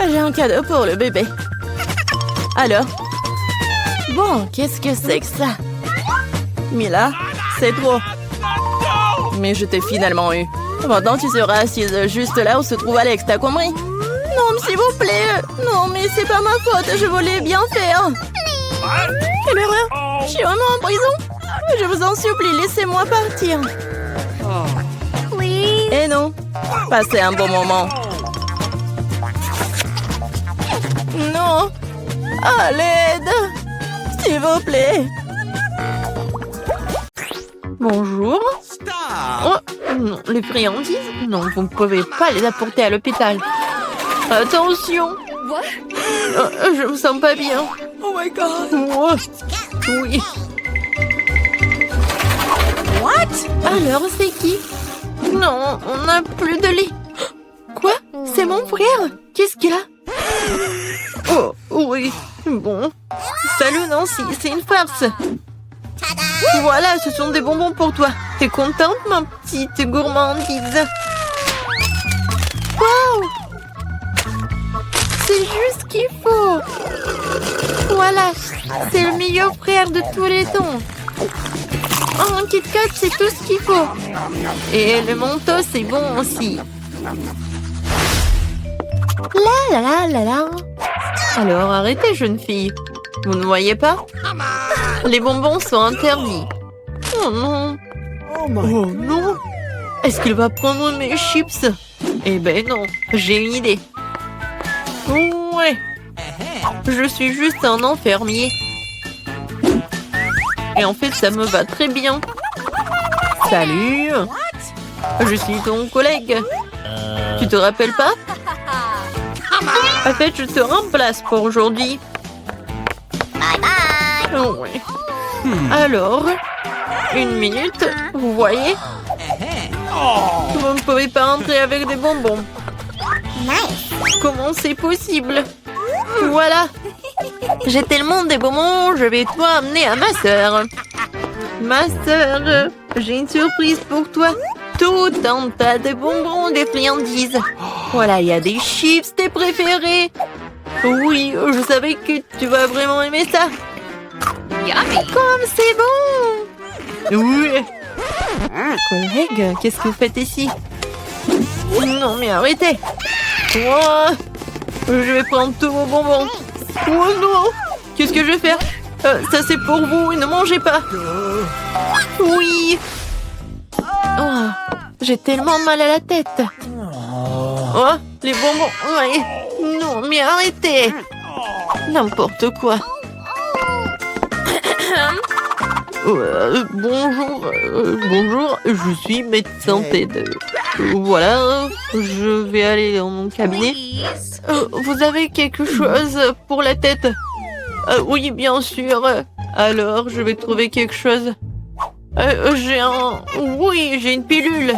J'ai un cadeau pour le bébé. Alors? Bon, qu'est-ce que c'est que ça? Mila, c'est trop. Mais je t'ai finalement eu. Maintenant, tu seras assise juste là où se trouve Alex, t'as compris? Non, s'il vous plaît. Non, mais c'est pas ma faute, je voulais bien faire. Quelle horreur! Je suis vraiment en prison. Je vous en supplie, laissez-moi partir. Please. Eh non, passez un bon moment. Non, à l'aide, s'il vous plaît. Bonjour. Oh, non, les friandises? Non, vous ne pouvez pas les apporter à l'hôpital. Attention. Je me sens pas bien. Oh my god. Oui. What? Alors, c'est qui? Non, on n'a plus de lit. Quoi? C'est mon frère? Qu'est-ce qu'il a? Oh, oui. Bon. Salut Nancy, c'est une farce. Voilà, ce sont des bonbons pour toi. T'es contente, ma petite gourmandise? Wow! C'est juste ce qu'il faut. Voilà, c'est le meilleur frère de tous les temps. Oh, un Kit Kat, c'est tout ce qu'il faut. Et le Mentos, c'est bon aussi. La la la la la. Alors, arrêtez, jeune fille. Vous ne voyez pas? Les bonbons sont interdits. Oh non. Oh non. Est-ce qu'il va prendre mes chips? Eh ben non, j'ai une idée. Ouais. Je suis juste un enfermier. Et en fait, ça me va très bien. Salut. Je suis ton collègue. Tu te rappelles pas? En fait, je te remplace pour aujourd'hui. Oh, ouais. Alors, 1 minute, vous voyez? Vous ne pouvez pas entrer avec des bonbons. Comment c'est possible? Voilà. J'ai tellement des bonbons, je vais tout amener à ma sœur. Ma sœur, j'ai une surprise pour toi. Tout un tas de bonbons, des friandises. Voilà, il y a des chips, tes préférés. Oui, je savais que tu vas vraiment aimer ça. Comme c'est bon. Oui. Collègue, qu'est-ce que vous faites ici? Non, mais arrêtez. Oh, je vais prendre tous vos bonbons. Oh non. Qu'est-ce que je vais faire? Ça, c'est pour vous. Ne mangez pas. Oui. Oh, j'ai tellement mal à la tête. Oh, les bonbons. Ouais. Non, mais arrêtez. N'importe quoi. Bonjour, je suis médecin TED. Voilà, je vais aller dans mon cabinet. Vous avez quelque chose pour la tête? Oui, bien sûr. Alors, je vais trouver quelque chose. Oui, j'ai une pilule.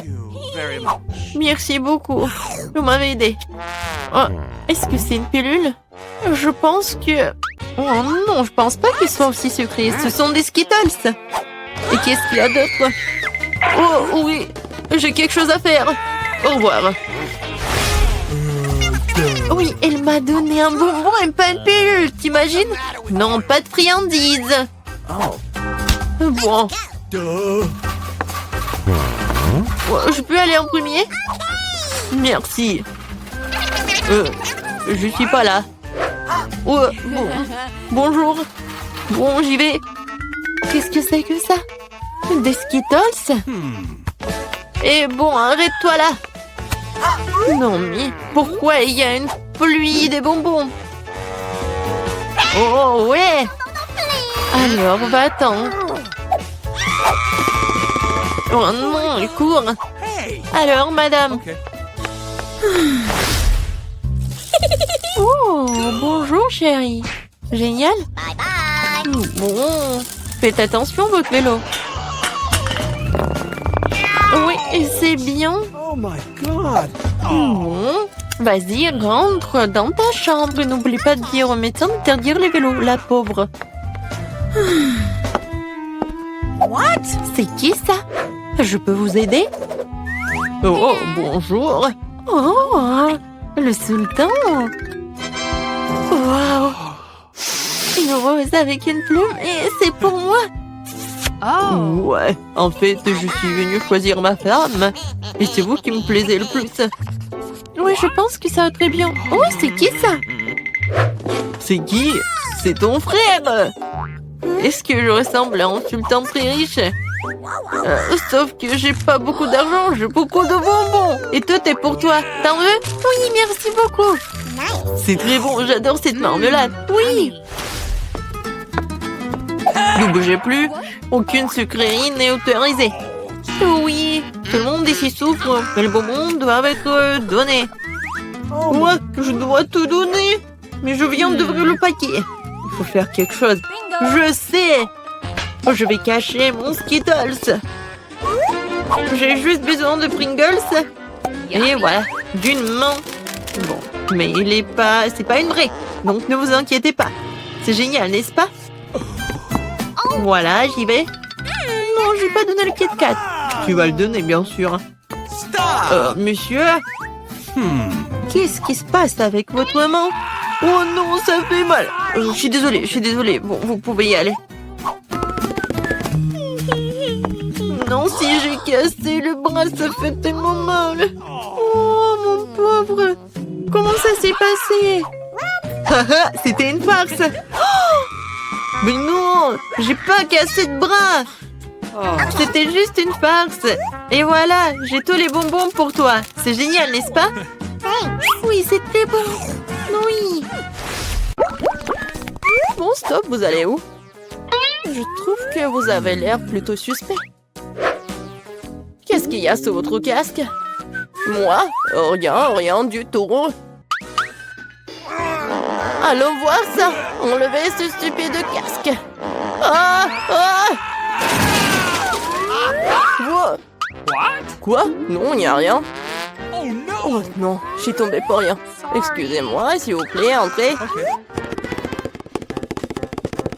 Very much. Merci beaucoup. Vous m'avez aidé. Oh, est-ce que c'est une pilule? Je pense que... Oh non, je pense pas qu'ils soient aussi sucrés. Ce sont des Skittles. Et qu'est-ce qu'il y a d'autre? Oh oui, j'ai quelque chose à faire. Au revoir. Oui, elle m'a donné un bonbon et pas une pilule, t'imagines? Non, pas de friandises. Bon. Je peux aller en premier? Merci. Je suis pas là. Bon. Bonjour. Bon, j'y vais. Qu'est-ce que c'est que ça? Des Skittles? Et bon, arrête-toi là. Non, mais pourquoi il y a une pluie des bonbons? Oh, ouais. Alors, va-t'en. Oh non, il court. Alors, madame. Oh, bonjour, chérie. Génial. Bon, faites attention, votre vélo. Oui, c'est bien. Oh my God. Bon, vas-y, rentre dans ta chambre. N'oublie pas de dire au médecin d'interdire les vélos, la pauvre. What? C'est qui ça? Je peux vous aider? Oh, bonjour. Oh, le sultan. Waouh. Une rose avec une plume et c'est pour moi. Oh. Ouais, en fait, je suis venue choisir ma femme. Et c'est vous qui me plaisez le plus. Oui, je pense que ça va très bien. Oh, c'est qui ça? C'est qui? C'est ton frère. Est-ce que je ressemble à un sultan très riche? Sauf que j'ai pas beaucoup d'argent, j'ai beaucoup de bonbons. Et tout est pour toi. T'en veux? Oui, merci beaucoup. C'est très bon, j'adore cette marmelade. Oui. Ne bougez plus. Aucune sucrerie n'est autorisée. Oui, tout le monde ici souffre. Mais les bonbons doivent être donnés. Moi, je dois tout donner. Mais je viens d'ouvrir le paquet. Il faut faire quelque chose. Je sais. Je vais cacher mon Skittles. J'ai juste besoin de Pringles. Et voilà, d'une main. Bon, mais c'est pas une vraie. Donc ne vous inquiétez pas. C'est génial, n'est-ce pas? Voilà, j'y vais. Non, j'ai pas donné le Kit Kat. Tu vas le donner, bien sûr. Monsieur? Qu'est-ce qui se passe avec votre main? Oh non, ça fait mal. Je suis désolée. Bon, vous pouvez y aller. Non, si j'ai cassé le bras, ça fait tellement mal. Oh, mon pauvre. Comment ça s'est passé? Haha, c'était une farce. Oh, mais non, j'ai pas cassé de bras. C'était juste une farce. Et voilà, j'ai tous les bonbons pour toi. C'est génial, n'est-ce pas? Oui, c'était bon. Oui. Bon, stop, vous allez où? Je trouve que vous avez l'air plutôt suspect. Qu'est-ce qu'il y a sous votre casque? Moi? Rien du tout. Allons voir ça. Enlevez ce stupide casque. What? Quoi? Non, il n'y a rien. Oh non, je suis tombée pour rien. Excusez-moi, s'il vous plaît, entrez.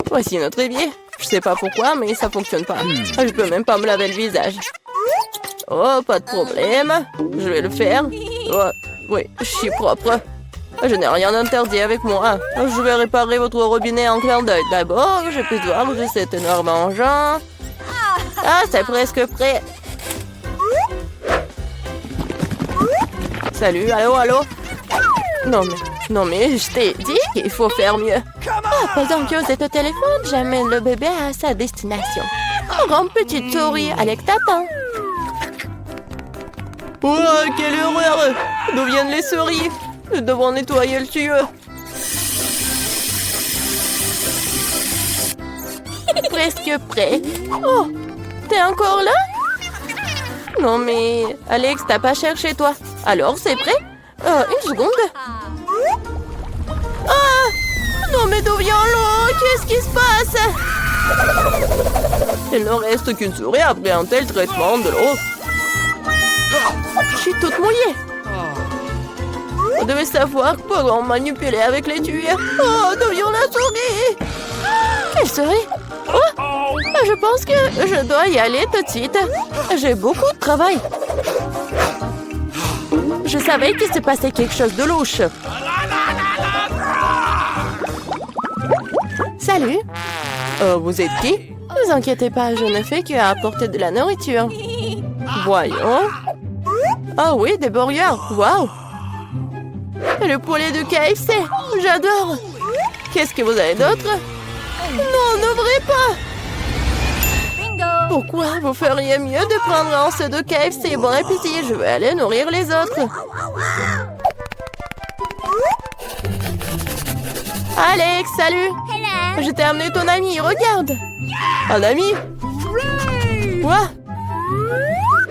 Voici notre évier. Je sais pas pourquoi, mais ça fonctionne pas. Je peux même pas me laver le visage. Oh, pas de problème. Je vais le faire. Oh, oui, je suis propre. Je n'ai rien d'interdit avec moi. Je vais réparer votre robinet en clin d'œil. D'abord, je peux voir de cet énorme engin. Ah, c'est presque prêt. Salut, allô? Non mais, je t'ai dit qu'il faut faire mieux. Pendant que vous êtes au téléphone, j'amène le bébé à sa destination. Grande petite souris, Alex t'attend. Oh, quelle horreur! D'où viennent les souris? Nous devons nettoyer le tuyau. Presque prêt. Oh, t'es encore là? Non mais, Alex, t'as pas cherché toi. Alors, c'est prêt? Une seconde. Ah! Non mais d'où vient l'eau? Qu'est-ce qui se passe? Il ne reste qu'une souris après un tel traitement de l'eau. Je suis toute mouillée. Vous devez savoir comment manipuler avec les tuyaux. Oh, d'où vient la souris? Quelle souris? Oh! Je pense que je dois y aller tout de suite. J'ai beaucoup de travail. Je savais qu'il se passait quelque chose de louche. Salut. Vous êtes qui? Ne vous inquiétez pas, je ne fais qu'apporter de la nourriture. Voyons. Ah oui, des burgers. Waouh. Et le poulet de KFC. J'adore. Qu'est-ce que vous avez d'autre? Non, n'ouvrez pas. Pourquoi vous feriez mieux de prendre un seau de KFC? Bon appétit, je vais aller nourrir les autres. Alex, salut. Je t'ai amené ton ami, regarde. Un ami? Quoi?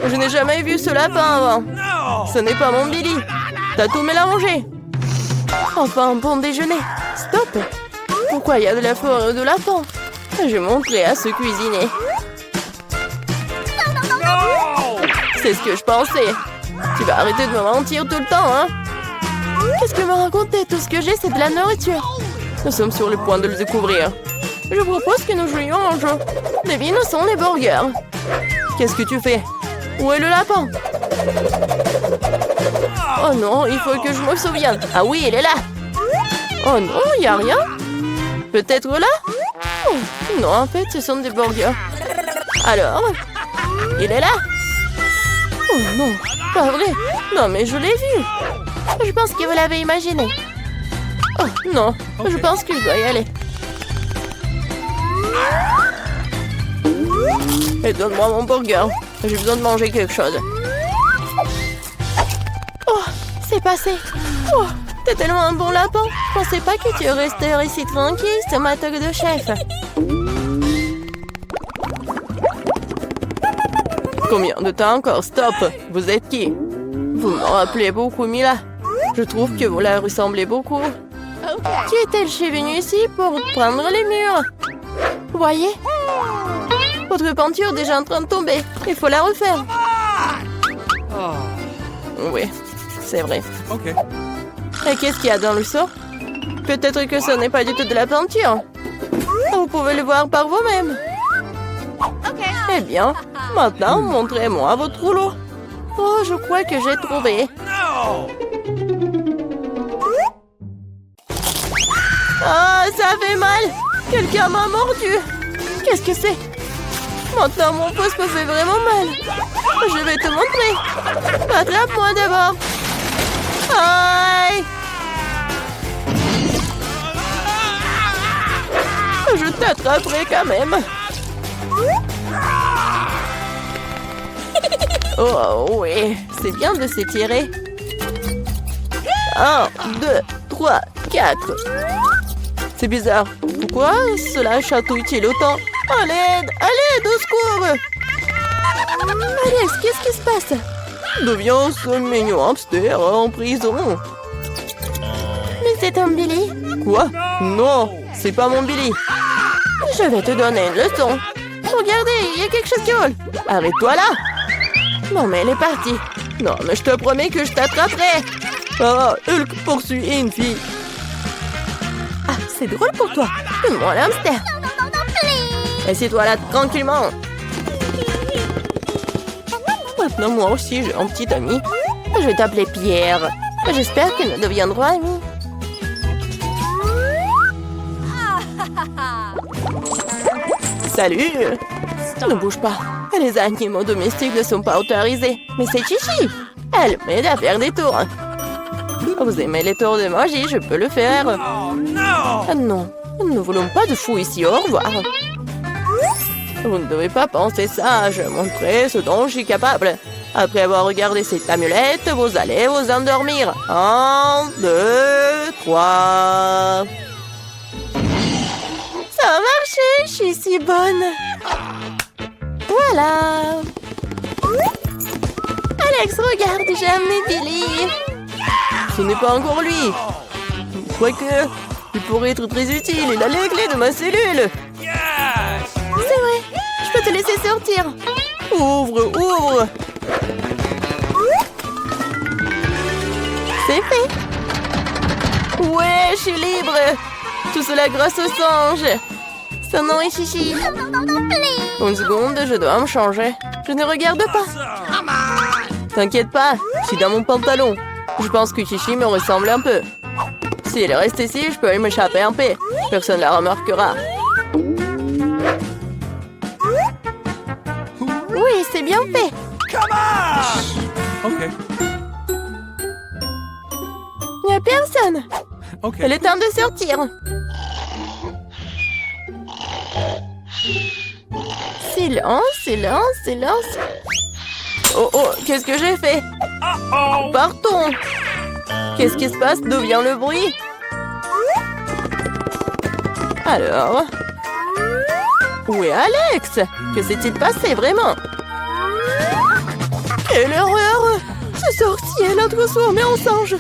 Je n'ai jamais vu ce lapin avant. Ce n'est pas mon Billy. T'as tout mélangé. Enfin, un bon déjeuner. Stop. Pourquoi il y a de la forêt de lapin? Je montrerai à se cuisiner. C'est ce que je pensais. Tu vas arrêter de me mentir tout le temps, hein? Qu'est-ce que me raconter? Tout ce que j'ai, c'est de la nourriture. Nous sommes sur le point de le découvrir. Je propose que nous jouions un jeu. Devine où sont les burgers. Qu'est-ce que tu fais? Où est le lapin? Oh non, il faut que je me souvienne. Ah oui, il est là. Oh non, il n'y a rien. Peut-être là? Oh, non, en fait, ce sont des burgers. Alors? Il est là? Oh non, pas vrai. Non, mais je l'ai vu. Je pense que vous l'avez imaginé. Oh non, je pense que je dois y aller. Et donne-moi mon burger. J'ai besoin de manger quelque chose. Oh, c'est passé. Oh, t'es tellement un bon lapin. Je pensais pas que tu resterais ici tranquille, c'est ma toque de chef. Combien de temps encore? Stop! Vous êtes qui? Vous me rappelez beaucoup Mila. Je trouve que vous la ressemblez beaucoup. Qui est-elle? Je suis venue ici pour prendre les murs. Vous voyez? Votre peinture est déjà en train de tomber. Il faut la refaire. Oui, c'est vrai. Ok. Et qu'est-ce qu'il y a dans le seau? Peut-être que ce n'est pas du tout de la peinture. Vous pouvez le voir par vous-même. Eh bien, maintenant, montrez-moi votre rouleau. Oh, je crois que j'ai trouvé. Ah, ça fait mal. Quelqu'un m'a mordu. Qu'est-ce que c'est? Maintenant, mon pouce me fait vraiment mal. Je vais te montrer. Attrape-moi d'abord. Aïe! Je t'attraperai quand même. Oh oui, c'est bien de s'étirer. 1, 2, 3, 4. C'est bizarre. Pourquoi cela chatouille-t-il autant? À l'aide! À l'aide! Au secours! Alex, qu'est-ce qui se passe? D'où vient ce mignon hamster en prison? Mais c'est un Billy. Quoi? Non, c'est pas mon Billy. Je vais te donner une leçon. Regardez, il y a quelque chose qui vole. Arrête-toi là! Non, mais elle est partie. Non, mais je te promets que je t'attraperai. Ah, Hulk poursuit une fille. Ah, c'est drôle pour toi. Donne-moi l'hamster. Assieds-toi là tranquillement. Maintenant, moi aussi, j'ai un petit ami. Je vais t'appeler Pierre. J'espère que nous deviendrons amis. Salut! Ne bouge pas. Les animaux domestiques ne sont pas autorisés. Mais c'est Chichi. Elle m'aide à faire des tours. Vous aimez les tours de magie? Je peux le faire. Ah non, nous ne voulons pas de fou ici. Au revoir. Vous ne devez pas penser ça. Je montrerai ce dont je suis capable. Après avoir regardé cette amulette, vous allez vous endormir. 1, 2, 3. Ça a marché, je suis si bonne. Voilà. Alex, regarde, j'ai amené Billy. Ce n'est pas encore lui. Quoique, il pourrait être très utile. Il a les clés de ma cellule. Yes! C'est vrai, je peux te laisser sortir. Ouvre, ouvre. C'est fait. Ouais, je suis libre. Tout cela grâce au singe. Son nom est Chichi. Une seconde, je dois me changer. Je ne regarde pas. T'inquiète pas, je suis dans mon pantalon. Je pense que Chichi me ressemble un peu. Si elle reste ici, je peux m'échapper en paix. Personne ne la remarquera. Oui, c'est bien fait. Come on! Okay. Il n'y a personne. Okay. Il est temps de sortir. Silence, silence, silence. Oh, oh, qu'est-ce que j'ai fait? Uh-oh! Partons. Qu'est-ce qui se passe? D'où vient le bruit? Alors? Où est Alex? Que s'est-il passé vraiment? Quelle horreur! Ce sorcier l'a transformé en singe.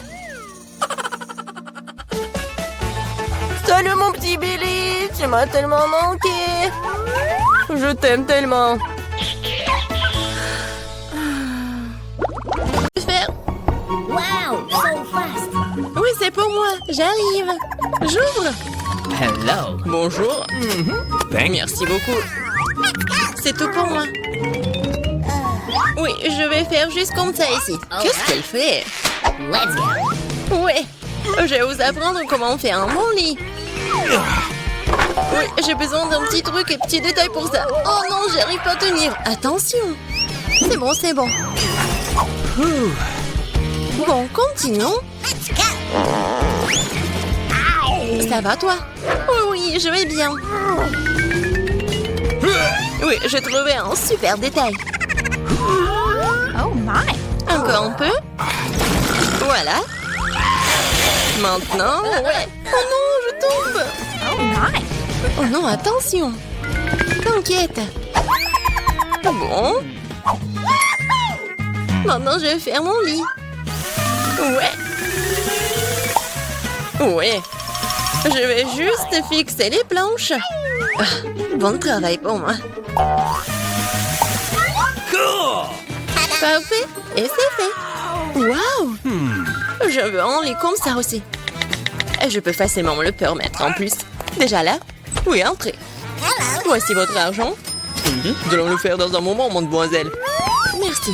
Salut mon petit Billy! Tu m'as tellement manqué! Je t'aime tellement! Faire. Wow, so fast. Oui, c'est pour moi. J'arrive. J'ouvre. Hello. Bonjour. Thank you. Merci beaucoup. C'est tout pour moi. Oui, je vais faire juste comme ça ici. Qu'est-ce qu'elle fait? Let's go. Oui, je vais vous apprendre comment faire un bon lit. Oui, j'ai besoin d'un petit truc et petit détail pour ça. Oh non, j'arrive pas à tenir. Attention. C'est bon, c'est bon. Bon, continuons. Ça va, toi? Oh oui, je vais bien. Oui, j'ai trouvé un super détail. Oh my. Encore un peu. Voilà. Maintenant, ouais. Oh non, je tombe. Oh my. Oh non, attention. T'inquiète. Bon. Maintenant, je vais faire mon lit. Ouais. Ouais. Je vais juste fixer les planches. Ah, bon travail pour moi. Cool! Parfait. Et c'est fait. Waouh. Je veux un lit comme ça aussi. Et je peux facilement me le permettre en plus. Déjà là? Oui, entrez. Voici votre argent. Nous allons le faire dans un moment, mademoiselle. Merci.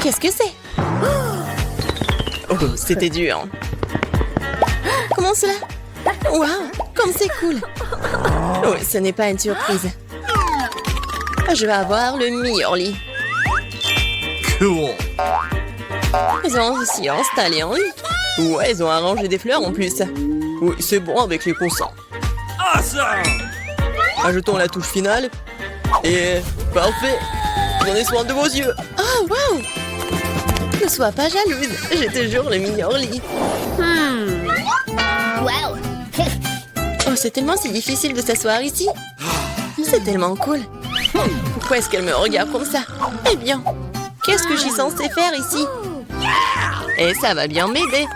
Qu'est-ce que c'est? Oh, c'était dur. Comment cela? Waouh, comme c'est cool. Oui, ce n'est pas une surprise. Je vais avoir le meilleur lit. Cool. Ils ont aussi installé un lit. Ouais, ils ont arrangé des fleurs en plus. Oui, c'est bon avec les coussins. Awesome! Ajoutons la touche finale. Et parfait. Prenez soin de vos yeux. Oh, waouh! Ne sois pas jalouse. J'ai toujours le meilleur lit. Wow. Oh, c'est tellement si difficile de s'asseoir ici. C'est tellement cool. Pourquoi est-ce qu'elle me regarde comme ça? Eh bien, qu'est-ce que je suis censée faire ici? Et ça va bien m'aider.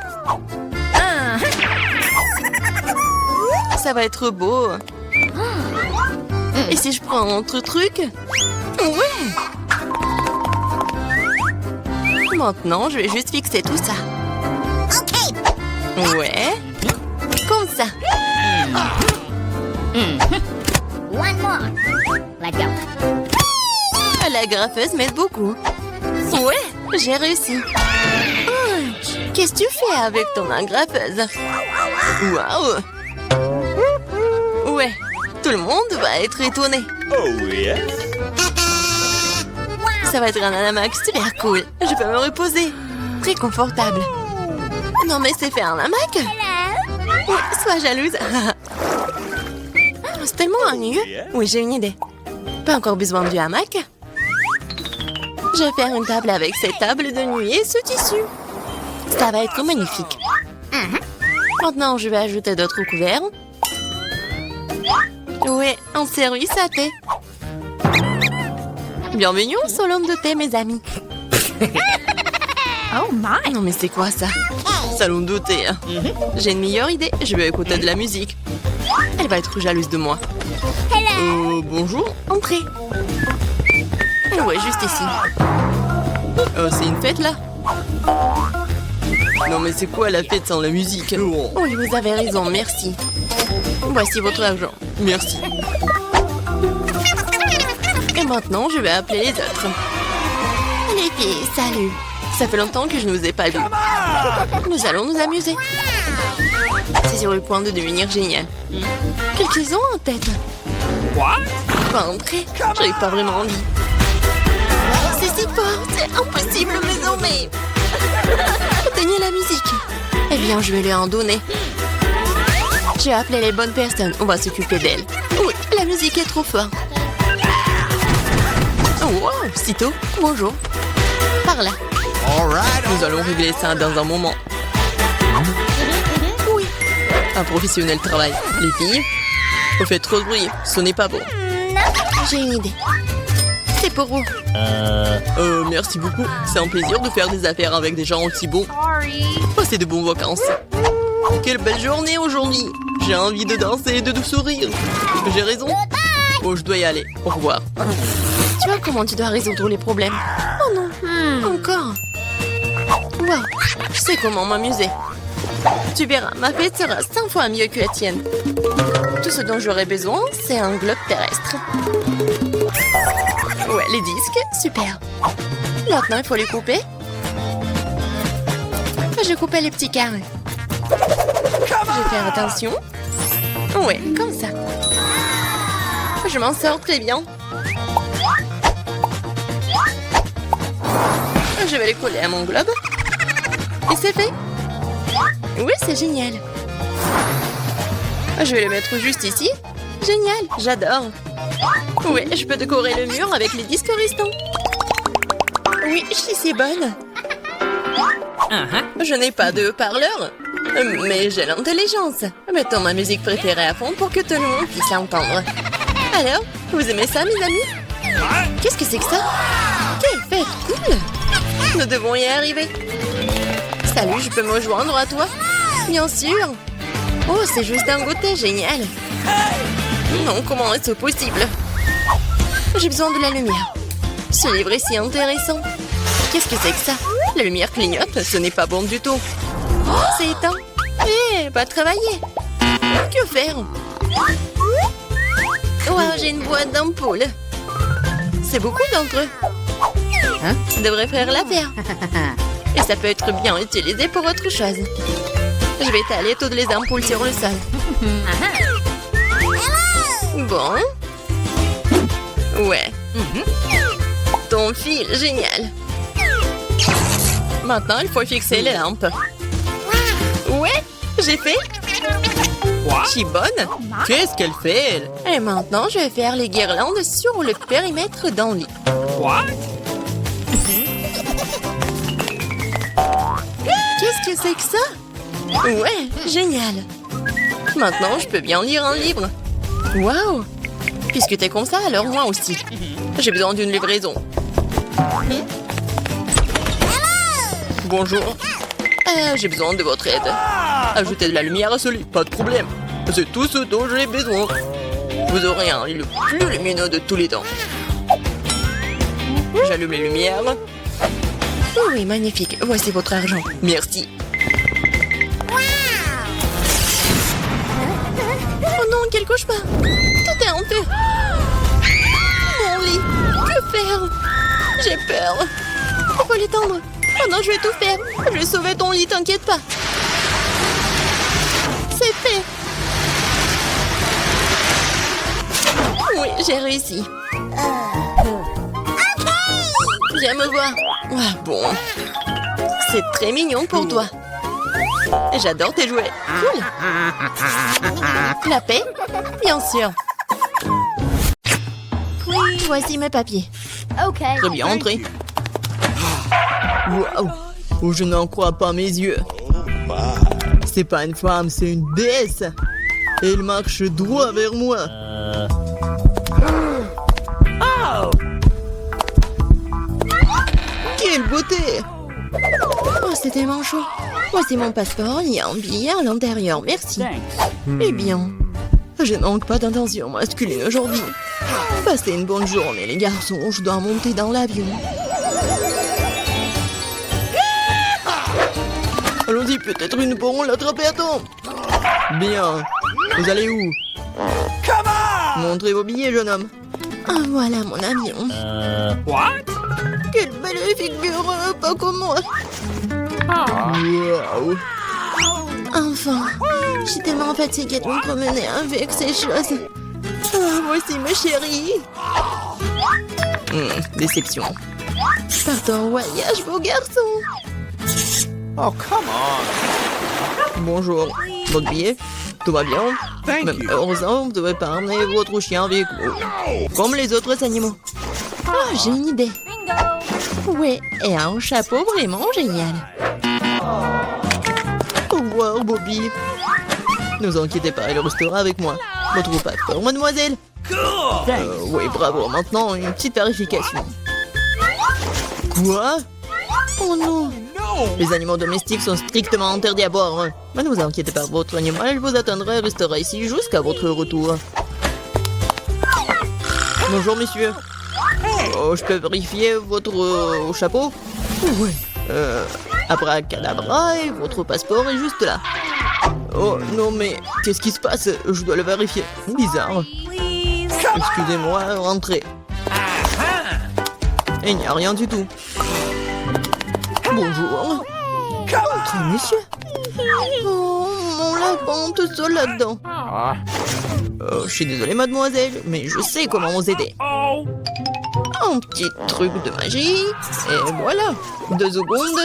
Ça va être beau. Et si je prends un autre truc? Ouais! Maintenant, je vais juste fixer tout ça. Ouais. Comme ça. One more. Let's go. La graffeuse m'aide beaucoup. Ouais, j'ai réussi. Oh, qu'est-ce que tu fais avec ton agrafeuse? Waouh! Ouais, tout le monde va être étonné. Oh yes! Ça va être un hamac super cool. Je peux me reposer. Très confortable. Non mais c'est faire un hamac? Oui, sois jalouse. C'est tellement ennuyeux. Oui, j'ai une idée. Pas encore besoin du hamac. Je vais faire une table avec cette table de nuit et ce tissu. Ça va être magnifique. Maintenant, je vais ajouter d'autres couverts. Ouais, un service à thé. Bienvenue au salon de thé, mes amis. Oh my. Non mais c'est quoi ça? Salon de thé. Hein. J'ai une meilleure idée. Je vais écouter de la musique. Elle va être jalouse de moi. Bonjour, entrez. Ouais, juste ici. C'est une fête là? Non mais c'est quoi la fête sans la musique? Oui, vous avez raison, merci. Voici votre argent. Merci. Et maintenant, je vais appeler les autres. Les filles, salut. Ça fait longtemps que je ne vous ai pas vus. Nous allons nous amuser. C'est sur le point de devenir génial. Qu'est-ce qu'ils ont en tête? Pas entrer. J'arrive pas vraiment envie. C'est si fort, c'est impossible désormais. Éteignez la musique. Eh bien, je vais lui en donner. J'ai appelé les bonnes personnes. On va s'occuper d'elles. Oui, la musique est trop forte. Oh, wow, sitôt. Bonjour. Par là. Nous allons régler ça dans un moment. Oui. Un professionnel travail. Les filles, vous faites trop de bruit. Ce n'est pas bon. J'ai une idée. C'est pour vous. Merci beaucoup. C'est un plaisir de faire des affaires avec des gens aussi bons. Passez de bonnes vacances. Quelle belle journée aujourd'hui. J'ai envie de danser et de sourire. J'ai raison. Bon, je dois y aller. Au revoir. Tu vois comment tu dois résoudre les problèmes? Oh non. Encore. Wow. Je sais comment m'amuser. Tu verras, ma fête sera 100 fois mieux que la tienne. Tout ce dont j'aurai besoin, c'est un globe terrestre. Ouais, les disques, super. Maintenant, il faut les couper. Je coupais les petits carrés. Je vais faire attention. Ouais, comme ça. Je m'en sors très bien. Je vais les coller à mon globe. Et c'est fait. Oui, c'est génial. Je vais les mettre juste ici. Génial, j'adore. Oui, je peux décorer le mur avec les disques restants. Oui, je suis si bonne. Je n'ai pas de haut-parleur, mais j'ai l'intelligence. Mettons ma musique préférée à fond pour que tout le monde puisse l'entendre. Alors, vous aimez ça, mes amis? Qu'est-ce que c'est que ça? Quelle fête cool! Nous devons y arriver. Salut, je peux me joindre à toi? Bien sûr. Oh, c'est juste un goûter, génial. Non, comment est-ce possible? J'ai besoin de la lumière. Ce livre est si intéressant. Qu'est-ce que c'est que ça? La lumière clignote, ce n'est pas bon du tout. Oh, c'est éteint. Eh, pas travailler. Que faire? Wow, j'ai une boîte d'ampoules. C'est beaucoup d'entre eux. Ça devrait faire l'affaire. Et ça peut être bien utilisé pour autre chose. Je vais étaler toutes les ampoules sur le sol. Bon. Ouais. Ton fil, génial. Maintenant, il faut fixer les lampes. Ouais, j'ai fait. Je suis bonne. Qu'est-ce qu'elle fait, elle? Et maintenant, je vais faire les guirlandes sur le périmètre d'un lit. Qu'est-ce que c'est que ça? Ouais, génial. Maintenant, je peux bien lire un livre. Waouh! Puisque t'es comme ça, alors moi aussi. J'ai besoin d'une livraison. Bonjour. J'ai besoin de votre aide. Ajoutez de la lumière à ce lit, pas de problème. C'est tout ce dont j'ai besoin. Vous aurez un lit le plus lumineux de tous les temps. J'allume les lumières. Oui, magnifique. Voici votre argent. Merci. Oh non, quel cauchemar. Tout est en feu. Mon lit. Que faire? J'ai peur. Il faut l'étendre. Oh non, je vais tout faire. Je vais sauver ton lit, t'inquiète pas. C'est fait. Oui, j'ai réussi. Viens me voir. Ah, bon. C'est très mignon pour toi. J'adore tes jouets. Cool. La paix? Bien sûr. Voici mes papiers. Okay. Très bien, entrez. Waouh! Oh, je n'en crois pas mes yeux. C'est pas une femme, c'est une déesse. Et elle marche droit vers moi. Quelle beauté! Oh, c'est tellement chaud. Voici mon passeport, il y a un billet à l'intérieur, merci. Eh bien, je manque pas d'intention masculine aujourd'hui. Passez une bonne journée, les garçons, je dois monter dans l'avion. Allons-y, peut-être une pour l'attraper à temps. Bien. Vous allez où? Montrez vos billets, jeune homme. Ah, voilà mon avion. What? Quelle belle figure, pas comme moi. Waouh. Enfin, je suis tellement fatiguée de me promener avec ces choses. Ah, voici ma chérie. Déception. Partons en voyage, beau garçon. Oh, come on. Bonjour. Votre billet? Tout va bien? Thank Même you. heureusement, vous ne devez pas emmener votre chien avec vous. Comme les autres animaux. Ah, j'ai une idée. Ouais, et un chapeau vraiment génial. Au revoir, Bobby. Ne vous inquiétez pas, il restera avec moi. Votre passeport, mademoiselle. Oui, bravo. Maintenant, une petite vérification. Quoi? Oh non. Les animaux domestiques sont strictement interdits à bord. Hein. Mais ne vous inquiétez pas, votre animal vous attendra et restera ici jusqu'à votre retour. Bonjour, monsieur. Oh, je peux vérifier votre chapeau? Oui. Abracadabra, et votre passeport est juste là. Oh, non, mais qu'est-ce qui se passe? Je dois le vérifier. Bizarre. Excusez-moi, rentrez. Et il n'y a rien du tout. Bonjour. Entrez, monsieur. Oh, mon lapin, tout seul là-dedans. Je suis désolée, mademoiselle, mais je sais comment vous aider. Un petit truc de magie. Et voilà. 2 secondes.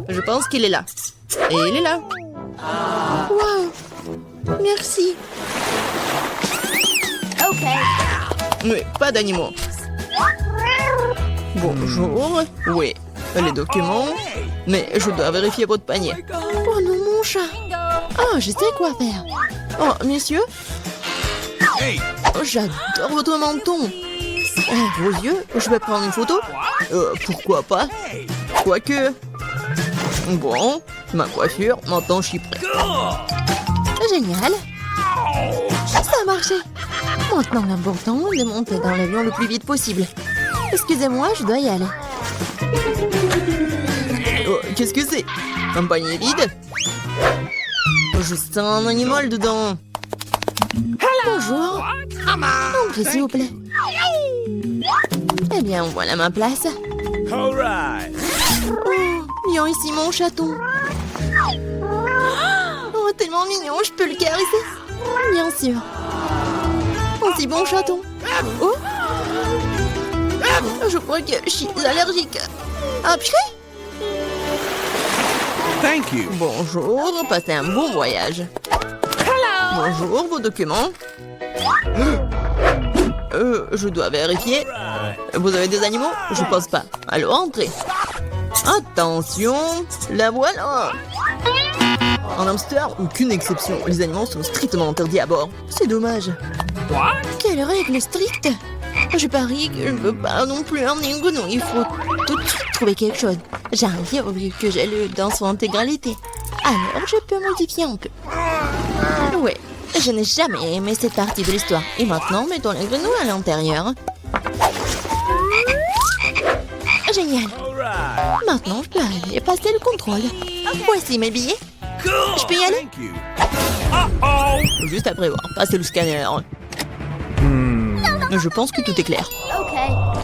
Je pense qu'il est là. Et il est là. Waouh. Merci. Ok. Mais pas d'animaux. Bonjour. Oui. Les documents. Mais je dois vérifier votre panier. Oh non, mon chat. Ah, je sais quoi faire. Oh, messieurs. Oh, j'adore votre menton. Vos yeux, je vais prendre une photo. Pourquoi pas? Quoique. Bon, ma coiffure, maintenant je suis prêt. Génial. Ça a marché. Maintenant, l'important est de monter dans l'avion le plus vite possible. Excusez-moi, je dois y aller. Oh, qu'est-ce que c'est? Un panier vide? Je sens un animal dedans. Bonjour. Entrez, s'il vous plaît. Eh bien, voilà ma place. All right. Oh, viens ici, mon chaton. Oh, tellement mignon, je peux le caresser? Bien sûr. Oh, si bon chaton. Oh. Je crois que je suis allergique. Ah, purée. Thank you. Bonjour, passez un bon voyage. Bonjour, vos documents. Je dois vérifier. Vous avez des animaux? Je pense pas. Alors, entrez. Attention, la voilà. En hamster, aucune exception. Les animaux sont strictement interdits à bord. C'est dommage. Quelle règle stricte. Je parie que je ne veux pas non plus emmener une grenouille. Il faut tout de suite trouver quelque chose. J'arrive vu que j'ai lu dans son intégralité. Alors, je peux modifier un peu. Ouais, je n'ai jamais aimé cette partie de l'histoire. Et maintenant, mettons les grenouilles à l'intérieur. Génial. Maintenant, je peux aller passer le contrôle. Voici mes billets. Je peux y aller? Thank you. Juste après avoir passé le scanner. Je pense que tout est clair. Ok.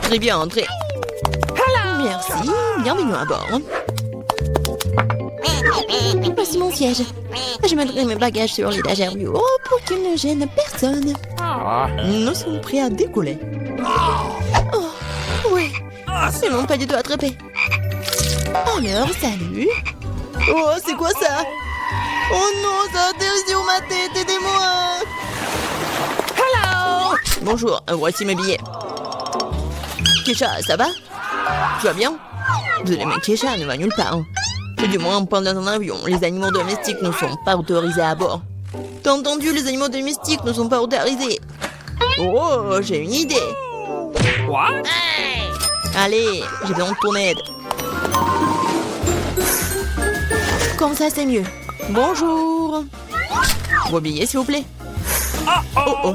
Très bien, entrez. Merci, bienvenue à bord. Voici mon siège. Je mettrai mes bagages sur l'étagère du haut pour qu'ils ne gênent personne. Nous sommes prêts à décoller. Oh, oui. Ils n'ont pas du tout attrapé. Alors, salut. Oh, c'est quoi ça? Oh non, ça atterrit sur ma tête, aidez-moi. Hello. Bonjour, voici mes billets. Kesha, ça va? Tu vas bien? Vous allez m'inquiéter, elle ne va nulle part. Et du moins, pendant un avion, les animaux domestiques ne sont pas autorisés à bord. T'as entendu, les animaux domestiques ne sont pas autorisés. Oh, j'ai une idée. What? Allez, j'ai besoin de ton aide. Comme ça, c'est mieux. Bonjour. Vos billets, s'il vous plaît. Oh oh.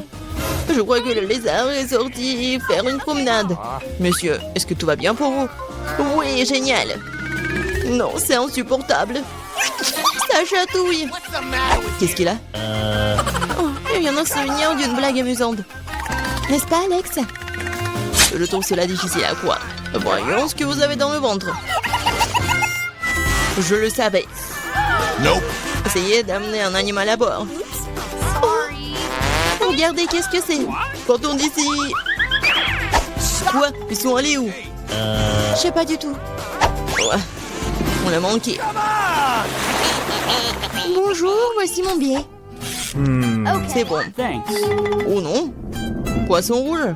Je crois que le lézard est sorti faire une promenade. Monsieur, est-ce que tout va bien pour vous? Oui, génial. Non, c'est insupportable. Ça chatouille. Qu'est-ce qu'il a? Oh, il vient d'en se souvenir d'une blague amusante. N'est-ce pas, Alex? Je trouve cela difficile à croire. Voyons ce que vous avez dans le ventre. Je le savais. Nope. Essayez d'amener un animal à bord. Oh, regardez, qu'est-ce que c'est? Partons d'ici. Quoi? Ils sont allés où? Je sais pas du tout. Ouais. On l'a manqué. Bonjour, voici mon billet. C'est bon. Thanks. Oh non. Poisson rouge.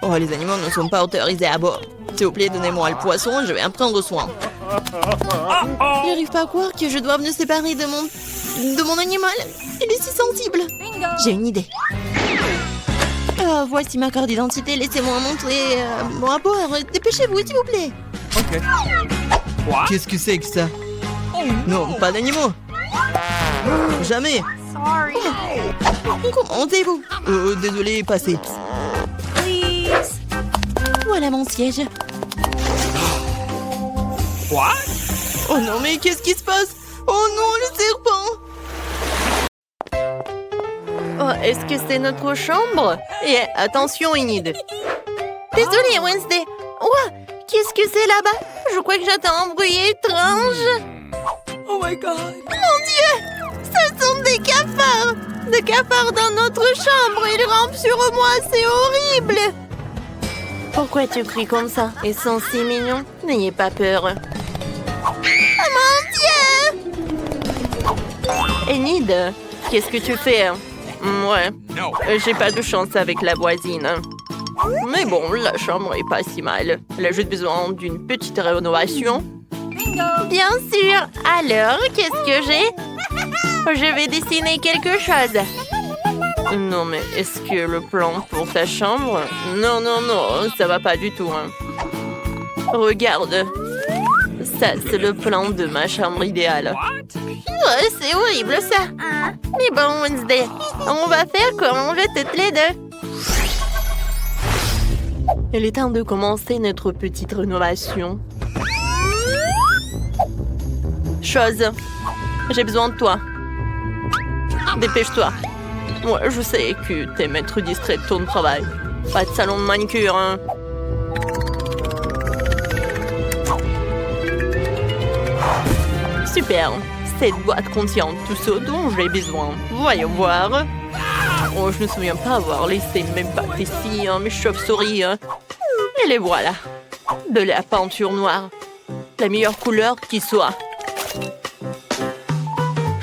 Oh, les animaux ne sont pas autorisés à bord. S'il vous plaît, donnez-moi le poisson, je vais en prendre soin. Je n'arrive pas à croire que je doive me séparer de mon animal. Il est si sensible. J'ai une idée. Voici ma carte d'identité. Laissez-moi montrer mon rapport. Dépêchez-vous, s'il vous plaît. Okay. Qu'est-ce que c'est que ça? Non, pas d'animaux. Jamais. Comment allez-vous? Désolé, passez. Voilà mon siège. What? Oh non, mais qu'est-ce qui se passe? Oh non, le serpent! Oh, est-ce que c'est notre chambre? Et attention, Enid. Désolée, Wednesday. Oh, qu'est-ce que c'est là-bas? Je crois que j'entends un bruit étrange. Oh my god. Mon Dieu! Ce sont des cafards! Des cafards dans notre chambre! Ils rampent sur moi, c'est horrible! Pourquoi tu cries comme ça? Ils sont si mignons. N'ayez pas peur. Oh mon Dieu! Enid, qu'est-ce que tu fais? Ouais, No. j'ai pas de chance avec la voisine. Mais bon, la chambre est pas si mal. Elle a juste besoin d'une petite rénovation. Bien sûr. Alors, qu'est-ce que j'ai? Je vais dessiner quelque chose. Non, mais est-ce que le plan pour ta chambre? Non, non, non, ça va pas du tout. Hein. Regarde. Ça, c'est le plan de ma chambre idéale. Ouais, c'est horrible, ça. Mais bon, Wednesday, on va faire comme on veut toutes les deux. Il est temps de commencer notre petite rénovation. Chose. J'ai besoin de toi. Dépêche-toi. Ouais, je sais que t'es maître distrait de ton travail. Pas de salon de manicure, hein. Super. Cette boîte contient tout ce dont j'ai besoin. Voyons voir. Oh, je ne me souviens pas avoir laissé même pas ici, hein, mes chauves-souris. Hein. Et les voilà. De la peinture noire. La meilleure couleur qui soit.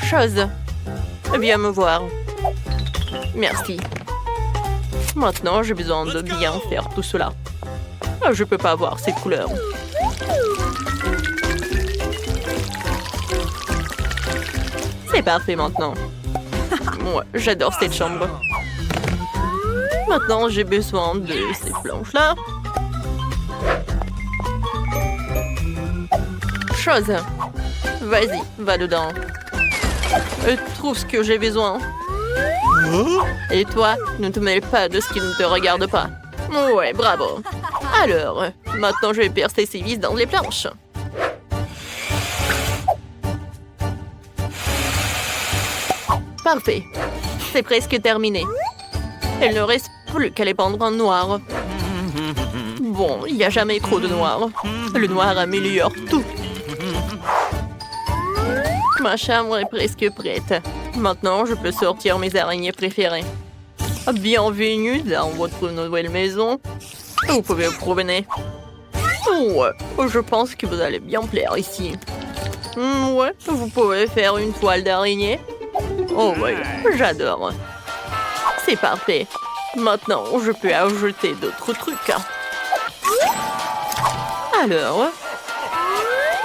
Chose. Viens me voir. Merci. Maintenant, j'ai besoin de bien faire tout cela. Je peux pas voir cette couleur. C'est parfait maintenant. Moi, j'adore cette chambre. Maintenant, j'ai besoin de ces planches-là. Chose. Vas-y, va dedans. Trouve ce que j'ai besoin. Et toi, ne te mêle pas de ce qui ne te regarde pas. Ouais, bravo. Alors, maintenant je vais percer ces vis dans les planches. Parfait. C'est presque terminé. Il ne reste plus qu'à les pendre en noir. Bon, il n'y a jamais trop de noir. Le noir améliore tout. Ma chambre est presque prête. Maintenant, je peux sortir mes araignées préférées. Bienvenue dans votre nouvelle maison. Vous pouvez vous promener. Ouais, je pense que vous allez bien plaire ici. Ouais, vous pouvez faire une toile d'araignée. Oh ouais, j'adore. C'est parfait. Maintenant, je peux ajouter d'autres trucs. Alors,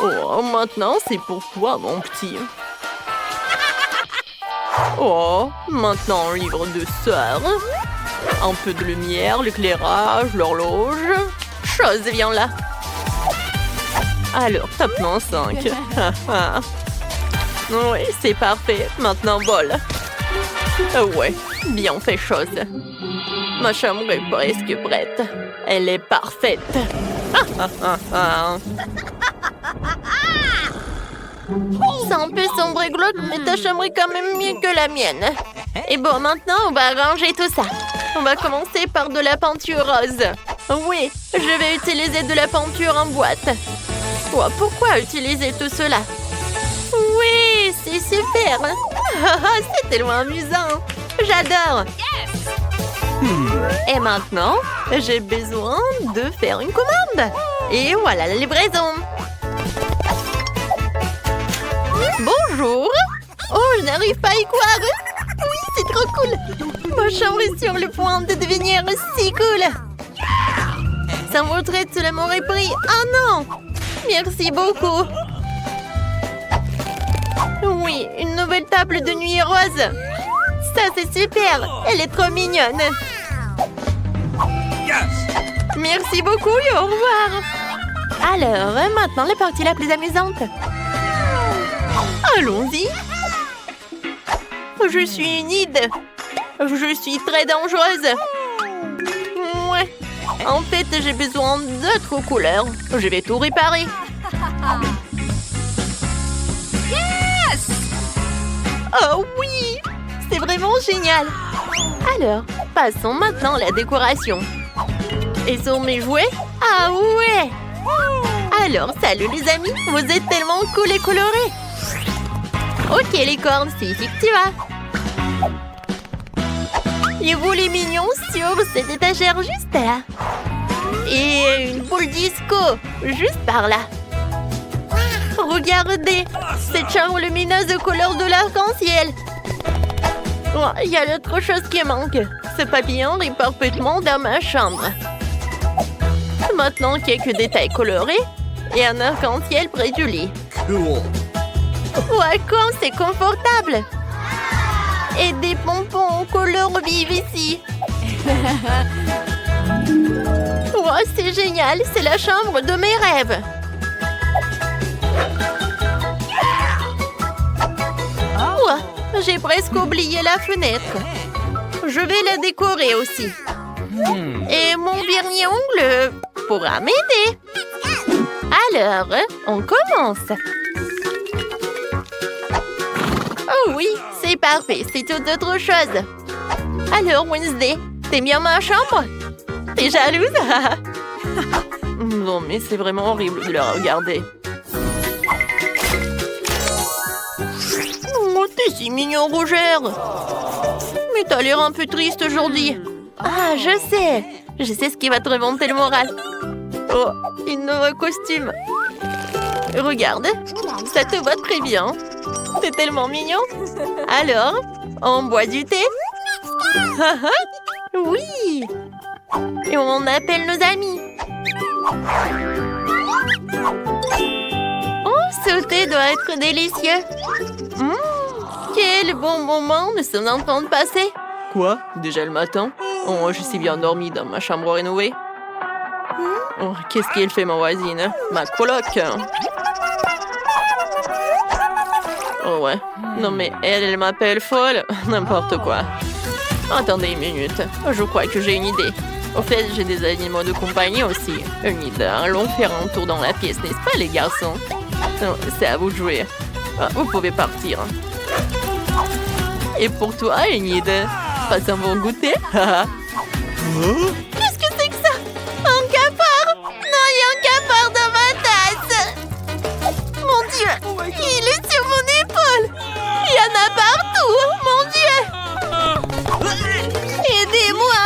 Oh, maintenant, c'est pour toi, mon petit. Oh, maintenant, livre de sœur. Un peu de lumière, l'éclairage, l'horloge. Chose, viens là. Alors, tapement 5. Oui, c'est parfait. Maintenant, vol. Ouais, bien fait, chose. Ma chambre est presque prête. Elle est parfaite. C'est un peu sombre et glauque, mais ta chambre est quand même mieux que la mienne. Et bon, maintenant, on va arranger tout ça. On va commencer par de la peinture rose. Oui, je vais utiliser de la peinture en boîte. Oh, pourquoi utiliser tout cela? Oui, c'est super. C'est tellement amusant. J'adore. Et maintenant, j'ai besoin de faire une commande. Et voilà la livraison. Bonjour. Oh, je n'arrive pas à y croire. Oui, c'est trop cool. Ma chambre est sur le point de devenir si cool. Ça vaudrait tout le m'aurait pris. Oh non. Merci beaucoup. Oui, une nouvelle table de nuit rose. Ça, c'est super. Elle est trop mignonne. Yes! Merci beaucoup et au revoir. Alors, maintenant, la partie la plus amusante. Allons-y. Je suis une hide. Je suis très dangereuse. Ouais. En fait, j'ai besoin d'autres couleurs. Je vais tout réparer. Yes! Oh oui! C'est vraiment génial. Alors, passons maintenant à la décoration. Et sur mes jouets? Ah ouais! Alors, salut les amis, vous êtes tellement cool et colorés. Ok, les cornes, c'est ici que tu vas. Et vous les mignons sur cette étagère juste là. Et une boule disco juste par là. Regardez, cette chambre lumineuse de couleur de l'arc-en-ciel. Oh, il y a l'autre chose qui manque. Ce papillon est parfaitement dans ma chambre. Maintenant, quelques détails colorés et un arc-en-ciel près du lit. Cool. Ouais, comme c'est confortable. Et des pompons en couleur vive ici. Ouais, c'est génial, c'est la chambre de mes rêves. Ouais, j'ai presque oublié la fenêtre. Je vais la décorer aussi. Et mon vernis ongle pourra m'aider. Alors, on commence. Oh oui, c'est parfait, c'est toute autre chose. Alors, Wednesday, t'aimes bien ma chambre? T'es jalouse? Non, mais c'est vraiment horrible de la regarder. Oh, t'es si mignon, Roger. Mais t'as l'air un peu triste aujourd'hui. Ah, je sais ce qui va te remonter le moral. Oh, une nouveau costume. Regarde, ça te va très bien. T'es tellement mignon. Alors, on boit du thé? Oui. Et on appelle nos amis. Oh, ce thé doit être délicieux. Quel bon moment nous sommes en train de passer. Quoi? Déjà le matin? Oh, je suis bien dormie dans ma chambre rénovée. Oh, qu'est-ce qu'elle fait, ma voisine? Ma coloc. Oh ouais. Non mais elle m'appelle folle. N'importe quoi. Attendez une minute. Je crois que j'ai une idée. Au fait, j'ai des animaux de compagnie aussi. Une idée. Allons faire un tour dans la pièce, n'est-ce pas, les garçons? Non, c'est à vous de jouer. Ah, vous pouvez partir. Et pour toi, Enid, passe un bon goûter. Qu'est-ce que c'est que ça? Un cafard? Non, il y a un cafard dans ma tasse. Mon Dieu, il est sur mon épaule. Il y en a partout, mon Dieu. Aidez-moi.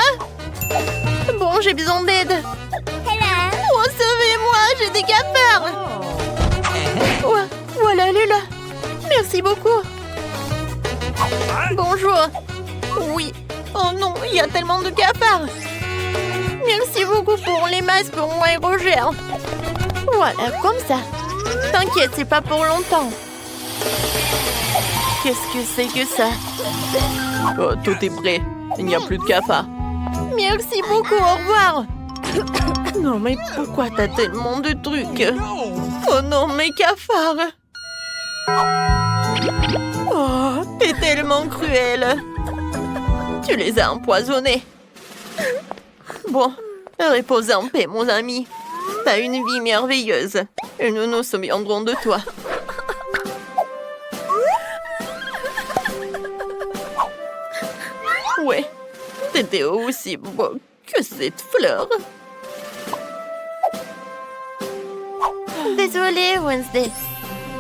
Bon, j'ai besoin d'aide. Oh, sauvez-moi, j'ai des cafards. Oh, voilà, elle est là. Merci beaucoup. Bonjour. Oui. Oh non, il y a tellement de cafards. Merci beaucoup pour les masques pour moi et Roger. Voilà, comme ça. T'inquiète, c'est pas pour longtemps. Qu'est-ce que c'est que ça? Oh, tout est prêt. Il n'y a plus de cafard. Merci beaucoup, au revoir. Non, mais pourquoi t'as tellement de trucs? Oh non, mes cafards. Oh, t'es tellement cruel. Tu les as empoisonnés. Bon, repose en paix, mon ami. T'as une vie merveilleuse. Et nous nous souviendrons de toi. Ouais, t'étais aussi beau que cette fleur. Désolée, Wednesday.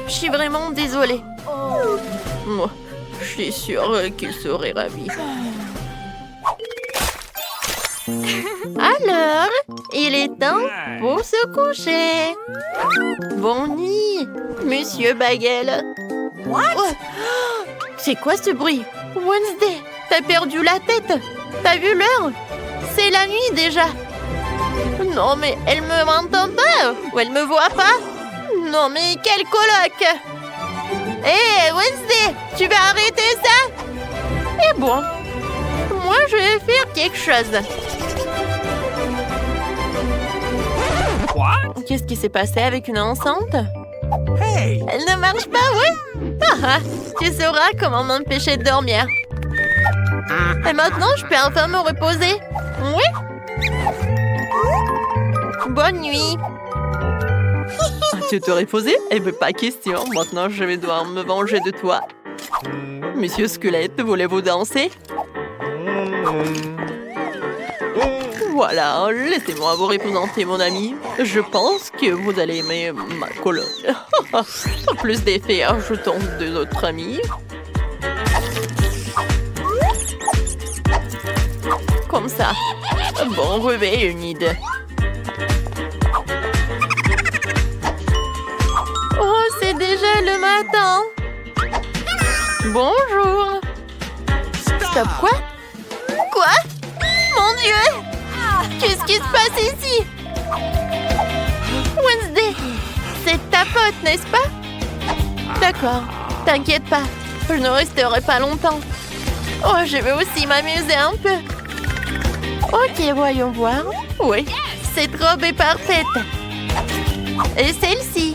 Je suis vraiment désolée. Moi, je suis sûre qu'il serait ravi. Alors, il est temps pour se coucher. Bonne nuit, Monsieur Bagel. What? C'est quoi ce bruit? Wednesday, t'as perdu la tête. T'as vu l'heure? C'est la nuit déjà. Non, mais elle me m'entend pas ou elle me voit pas? Non, mais quel coloc! Hé, Wednesday, tu vas arrêter ça? Eh bon, moi je vais faire quelque chose. What? Qu'est-ce qui s'est passé avec une enceinte? Hey! Elle ne marche pas, oui? Ah, tu sauras comment m'empêcher de dormir. Et maintenant, je peux enfin me reposer? Oui? Bonne nuit. Tu te reposais? Eh bien, pas question. Maintenant, je vais devoir me venger de toi. Monsieur Squelette, voulez-vous danser? Voilà, laissez-moi vous représenter, mon ami. Je pense que vous allez aimer ma coloc. Plus d'effets, ajoutons deux autres amis. Comme ça. Bon réveil, une idée. Oh, c'est déjà le matin. Bonjour. Stop, quoi? Quoi? Mon Dieu! Qu'est-ce qui se passe ici? Wednesday, c'est ta pote, n'est-ce pas? D'accord, t'inquiète pas, je ne resterai pas longtemps. Oh, je vais aussi m'amuser un peu. Ok, voyons voir. Oui, cette robe est parfaite. Et celle-ci.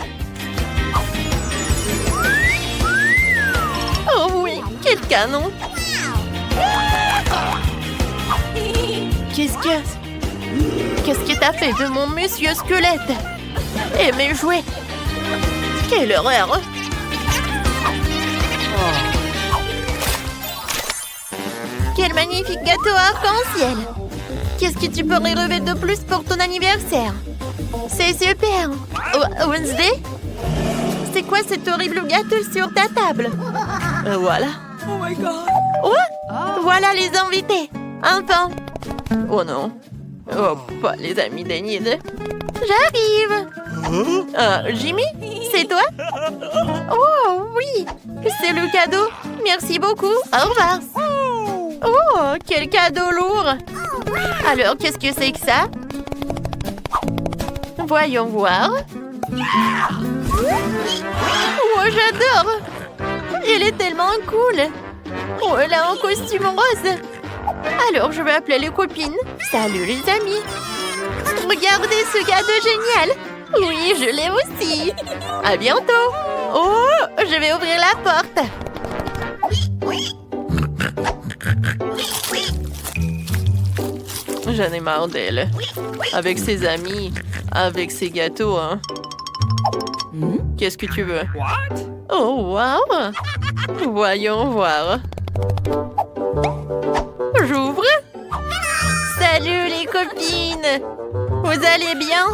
Oh oui, quel canon! Qu'est-ce que t'as fait de mon monsieur Squelette? Et mes jouets? Quelle horreur! Quel magnifique gâteau arc-en-ciel! Qu'est-ce que tu pourrais rêver de plus pour ton anniversaire? C'est super! Oh, Wednesday? C'est quoi cet horrible gâteau sur ta table? Voilà. Oh my god! Oh! Voilà les invités! Enfin! Oh non. Oh, pas les amis d'Enid. J'arrive! Jimmy? C'est toi? Oh oui! C'est le cadeau! Merci beaucoup! Au revoir! Oh, quel cadeau lourd! Alors, qu'est-ce que c'est que ça? Voyons voir. Oh, j'adore! Elle est tellement cool! Oh, elle a un costume rose! Alors, je vais appeler les copines. Salut les amis! Regardez ce cadeau génial! Oui, je l'ai aussi! À bientôt! Oh, je vais ouvrir la porte! J'en ai marre d'elle. Avec ses amis, avec ses gâteaux, hein. Qu'est-ce que tu veux? What? Oh, wow! Voyons voir. J'ouvre. Salut les copines. Vous allez bien?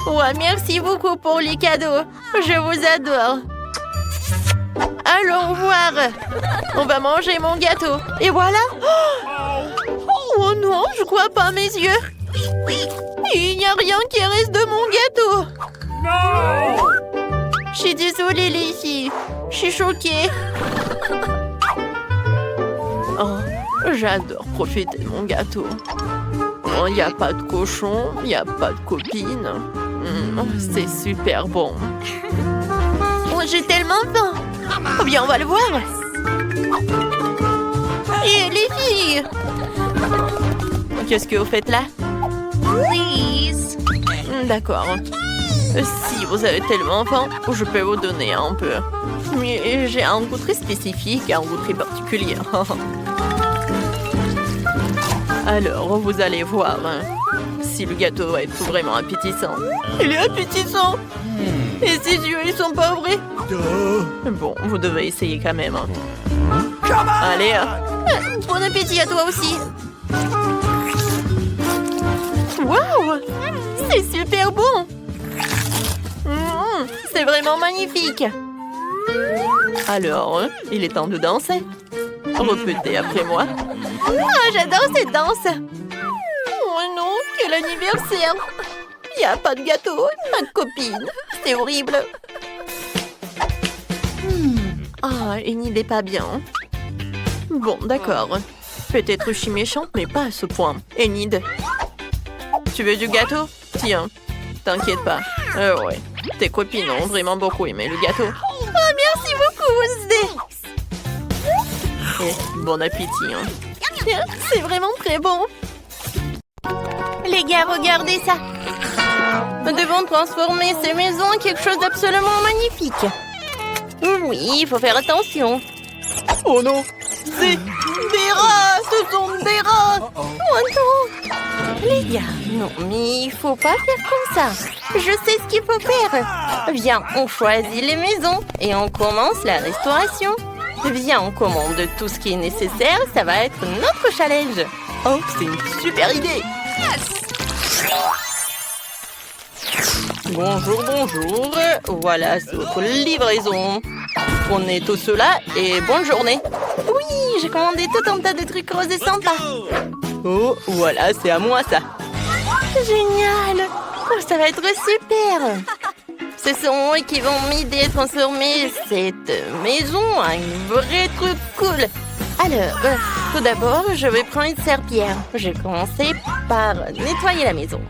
Ouais, merci beaucoup pour les cadeaux. Je vous adore. Allons voir. On va manger mon gâteau. Et voilà. Oh non, je crois pas à mes yeux. Il n'y a rien qui reste de mon gâteau. No! Je suis désolée les filles. Je suis choquée. Oh, j'adore profiter de mon gâteau. Il n'y a pas de cochon, il n'y a pas de copine. C'est super bon. j'ai tellement faim. Oh bien, on va le voir. Et les filles, qu'est-ce que vous faites là? Please. D'accord. Si vous avez tellement faim, je peux vous donner un peu. Mais j'ai un goût très spécifique, un goût très particulier. Alors, vous allez voir si le gâteau va être vraiment appétissant. Il est appétissant. Et ses yeux, ils sont pas ouverts. Bon, vous devez essayer quand même. Allez, bon appétit à toi aussi. Waouh, c'est super bon. C'est vraiment magnifique. Alors, il est temps de danser. Répétez après moi. Ah, j'adore cette danse. Oh non, quel anniversaire. Il n'y a pas de gâteau, pas de copine. C'est horrible. Ah, une idée pas bien. Bon, d'accord. Peut-être je suis méchante, mais pas à ce point. Enid, tu veux du gâteau? Tiens, t'inquiète pas. Ouais, tes copines ont vraiment beaucoup aimé le gâteau. Ah, merci beaucoup, Wednesday. Et bon appétit, hein. C'est vraiment très bon. Les gars, regardez ça. Nous devons transformer ces maisons en quelque chose d'absolument magnifique. Oui, il faut faire attention. Oh non, c'est des rats, ce sont des rats. Oh non. Les gars, non, mais il faut pas faire comme ça. Je sais ce qu'il faut faire. Viens, on choisit les maisons et on commence la restauration. Viens, on commande tout ce qui est nécessaire, ça va être notre challenge. Oh, c'est une super idée. Bonjour, bonjour. Voilà, c'est votre livraison. Prenez tout cela et bonne journée. Oui, j'ai commandé tout un tas de trucs roses et sympas. Oh, voilà, c'est à moi ça. Génial. Oh, ça va être super. Ce sont eux qui vont m'aider à transformer cette maison en un vrai truc cool. Alors, tout d'abord, je vais prendre une serpillière. Je vais commencer par nettoyer la maison.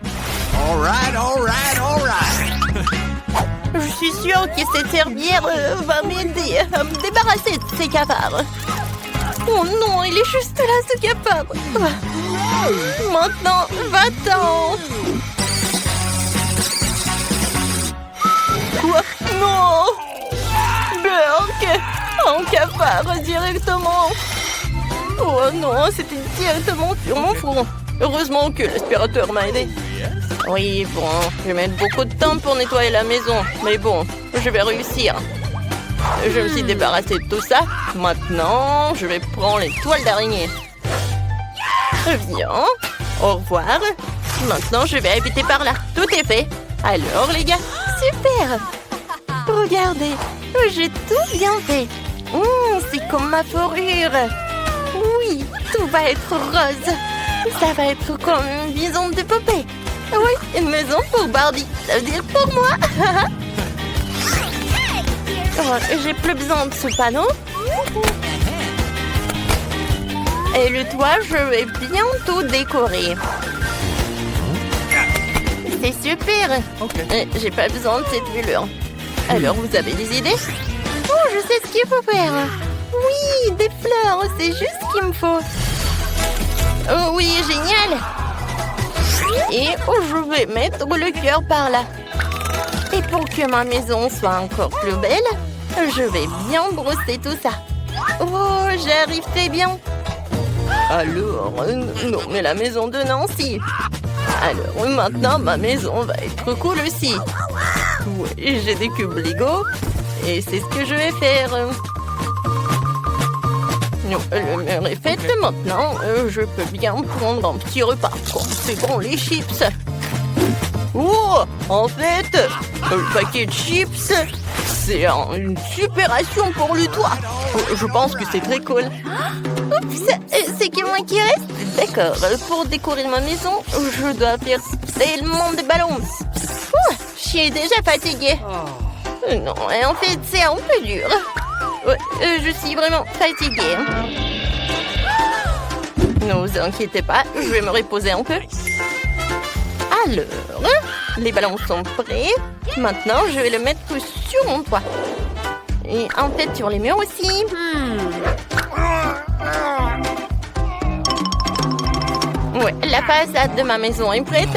All right. Je suis sûre que cette serpillière va m'aider à me débarrasser de ces cafards. Oh non, il est juste là, ce cafard. Maintenant, va-t'en. Quoi? Non! Burk! Un cafard directement! Oh non, c'était directement sur mon front. Heureusement que l'aspirateur m'a aidé. Oui, bon, je vais mettre beaucoup de temps pour nettoyer la maison. Mais bon, je vais réussir. Je me suis débarrassée de tout ça. Maintenant, je vais prendre les toiles d'araignée. Viens. Au revoir. Maintenant, je vais habiter par là. Tout est fait. Alors, les gars, super! Regardez, j'ai tout bien fait. C'est comme ma fourrure. Oui, tout va être rose. Ça va être comme une maison de poupée. Oui, une maison pour Barbie. Ça veut dire pour moi. Oh, j'ai plus besoin de ce panneau. Et le toit, je vais bientôt décorer. C'est super. J'ai pas besoin de cette velure. Alors, vous avez des idées? Oh, je sais ce qu'il faut faire. Oui, des fleurs, c'est juste ce qu'il me faut. Oh oui, génial. Et je vais mettre le cœur par là. Et pour que ma maison soit encore plus belle, je vais bien brosser tout ça. Oh, j'arrive très bien. Alors, non, mais la maison de Nancy. Alors, maintenant, ma maison va être cool aussi. Oui, j'ai des cubes Lego. Et c'est ce que je vais faire. Non, le mur est fait. Maintenant, je peux bien prendre un petit repas. Comme c'est bon, les chips. Oh, en fait, le paquet de chips, c'est une super ration pour le toit. Je pense que c'est très cool. Oups, c'est que moi qui reste. D'accord, pour décorer ma maison, je dois faire tellement de ballons. Je suis déjà fatiguée. Non, en fait, c'est un peu dur. Je suis vraiment fatiguée. Ne vous inquiétez pas, je vais me reposer un peu. Alors, les ballons sont prêts. Maintenant, je vais le mettre sur mon toit. Et en fait, sur les murs aussi. Ouais, la façade de ma maison est prête.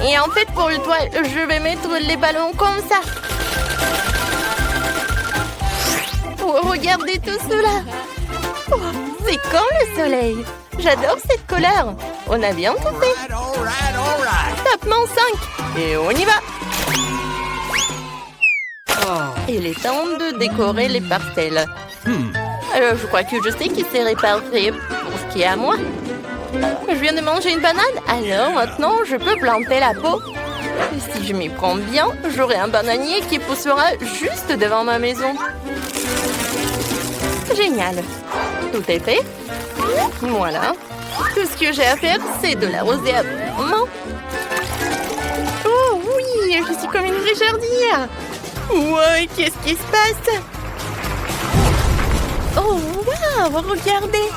Et en fait, pour le toit, je vais mettre les ballons comme ça. Oh, regardez tout cela. Oh, c'est comme le soleil. J'adore cette couleur. On a bien tout fait. All right. Tapement 5. Et on y va. Il est temps de décorer les parcelles. Alors, je crois que je sais qui serait parfait pour ce qui est à moi. Je viens de manger une banane, alors maintenant je peux planter la peau. Et si je m'y prends bien, j'aurai un bananier qui poussera juste devant ma maison. Génial. Tout est fait. Voilà. Tout ce que j'ai à faire, c'est de l'arroser abondamment. Oh oui, je suis comme une vraie jardinière. Ouais, qu'est-ce qui se passe? Oh, waouh, regardez.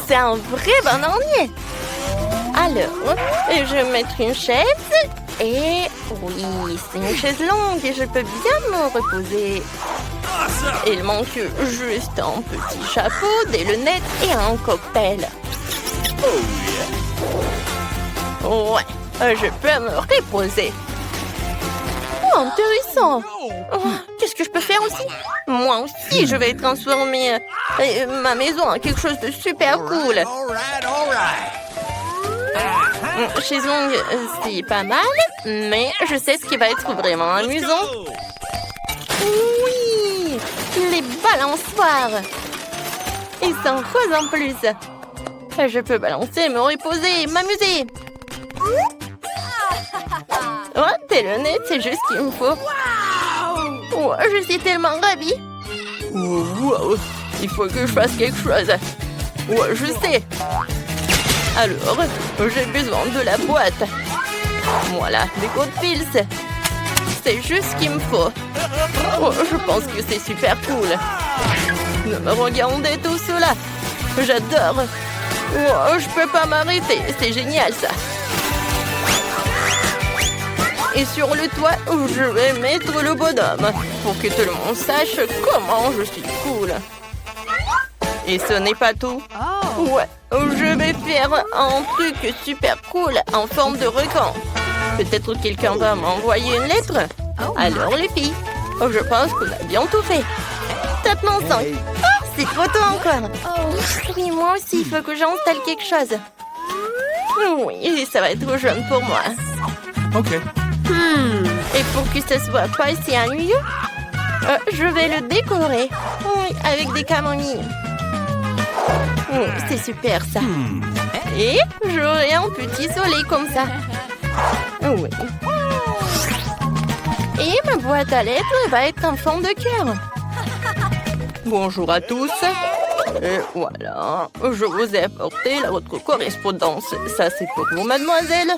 C'est un vrai bananier. Alors, je vais mettre une chaise. Et oui, c'est une chaise longue et je peux bien me reposer. Il manque juste un petit chapeau, des lunettes et un cocktail. Ouais, je peux me reposer. Oh, intéressant. Oh, qu'est-ce que je peux faire aussi? Moi aussi, je vais transformer ma maison en quelque chose de super cool. Chaise longue, c'est pas mal, mais je sais ce qui va être vraiment amusant. Oui, les balançoires. Ils sont roses en plus. Je peux balancer, me reposer, m'amuser. Oh, tes lunettes, c'est juste ce qu'il me faut. Oh, je suis tellement ravie. Wow, il faut que je fasse quelque chose. Ouais, je sais. Alors, j'ai besoin de la boîte. Voilà, des codes fils. C'est juste ce qu'il me faut. Oh, je pense que c'est super cool. Ne me regardez tout cela. J'adore. Oh, je peux pas m'arrêter. C'est génial, ça. Et sur le toit, je vais mettre le bonhomme pour que tout le monde sache comment je suis cool. Et ce n'est pas tout. Ouais, je vais faire un truc super cool en forme de requin. Peut-être quelqu'un va m'envoyer une lettre. Alors les filles, je pense qu'on a bien tout fait. Tapement 5. Oh, c'est trop tôt encore. Oui, moi aussi, il faut que j'installe quelque chose. Oui, ça va être trop jeune pour moi. OK. Et pour que ce soit pas si ennuyeux, je vais le décorer. Oui, avec des camomilles. Oh, c'est super ça. Et j'aurai un petit soleil comme ça. Oui. Et ma boîte à lettres va être en forme de cœur. Bonjour à tous. Et voilà, je vous ai apporté votre correspondance. Ça, c'est pour vous, mademoiselle.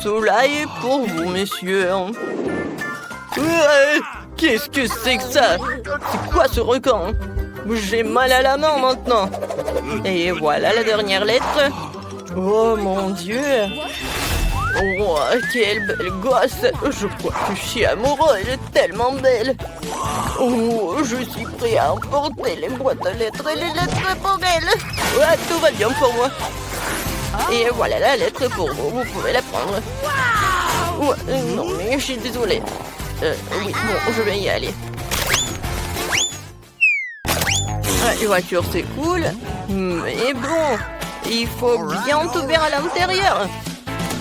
Cela est pour vous, messieurs. Ouais, qu'est-ce que c'est que ça? C'est quoi ce requin? J'ai mal à la main maintenant. Et voilà la dernière lettre. Oh mon Dieu. Oh, quelle belle gosse. Je crois que je suis amoureux. Elle est tellement belle. Oh, je suis prêt à emporter les boîtes à lettres et les lettres pour elle. Ouais, tout va bien pour moi. Et voilà la lettre pour vous. Vous pouvez la prendre. Ouais, non, mais je suis désolée. Oui, bon, je vais y aller. La voiture, c'est cool. Mais bon, il faut bien tout faire à l'intérieur.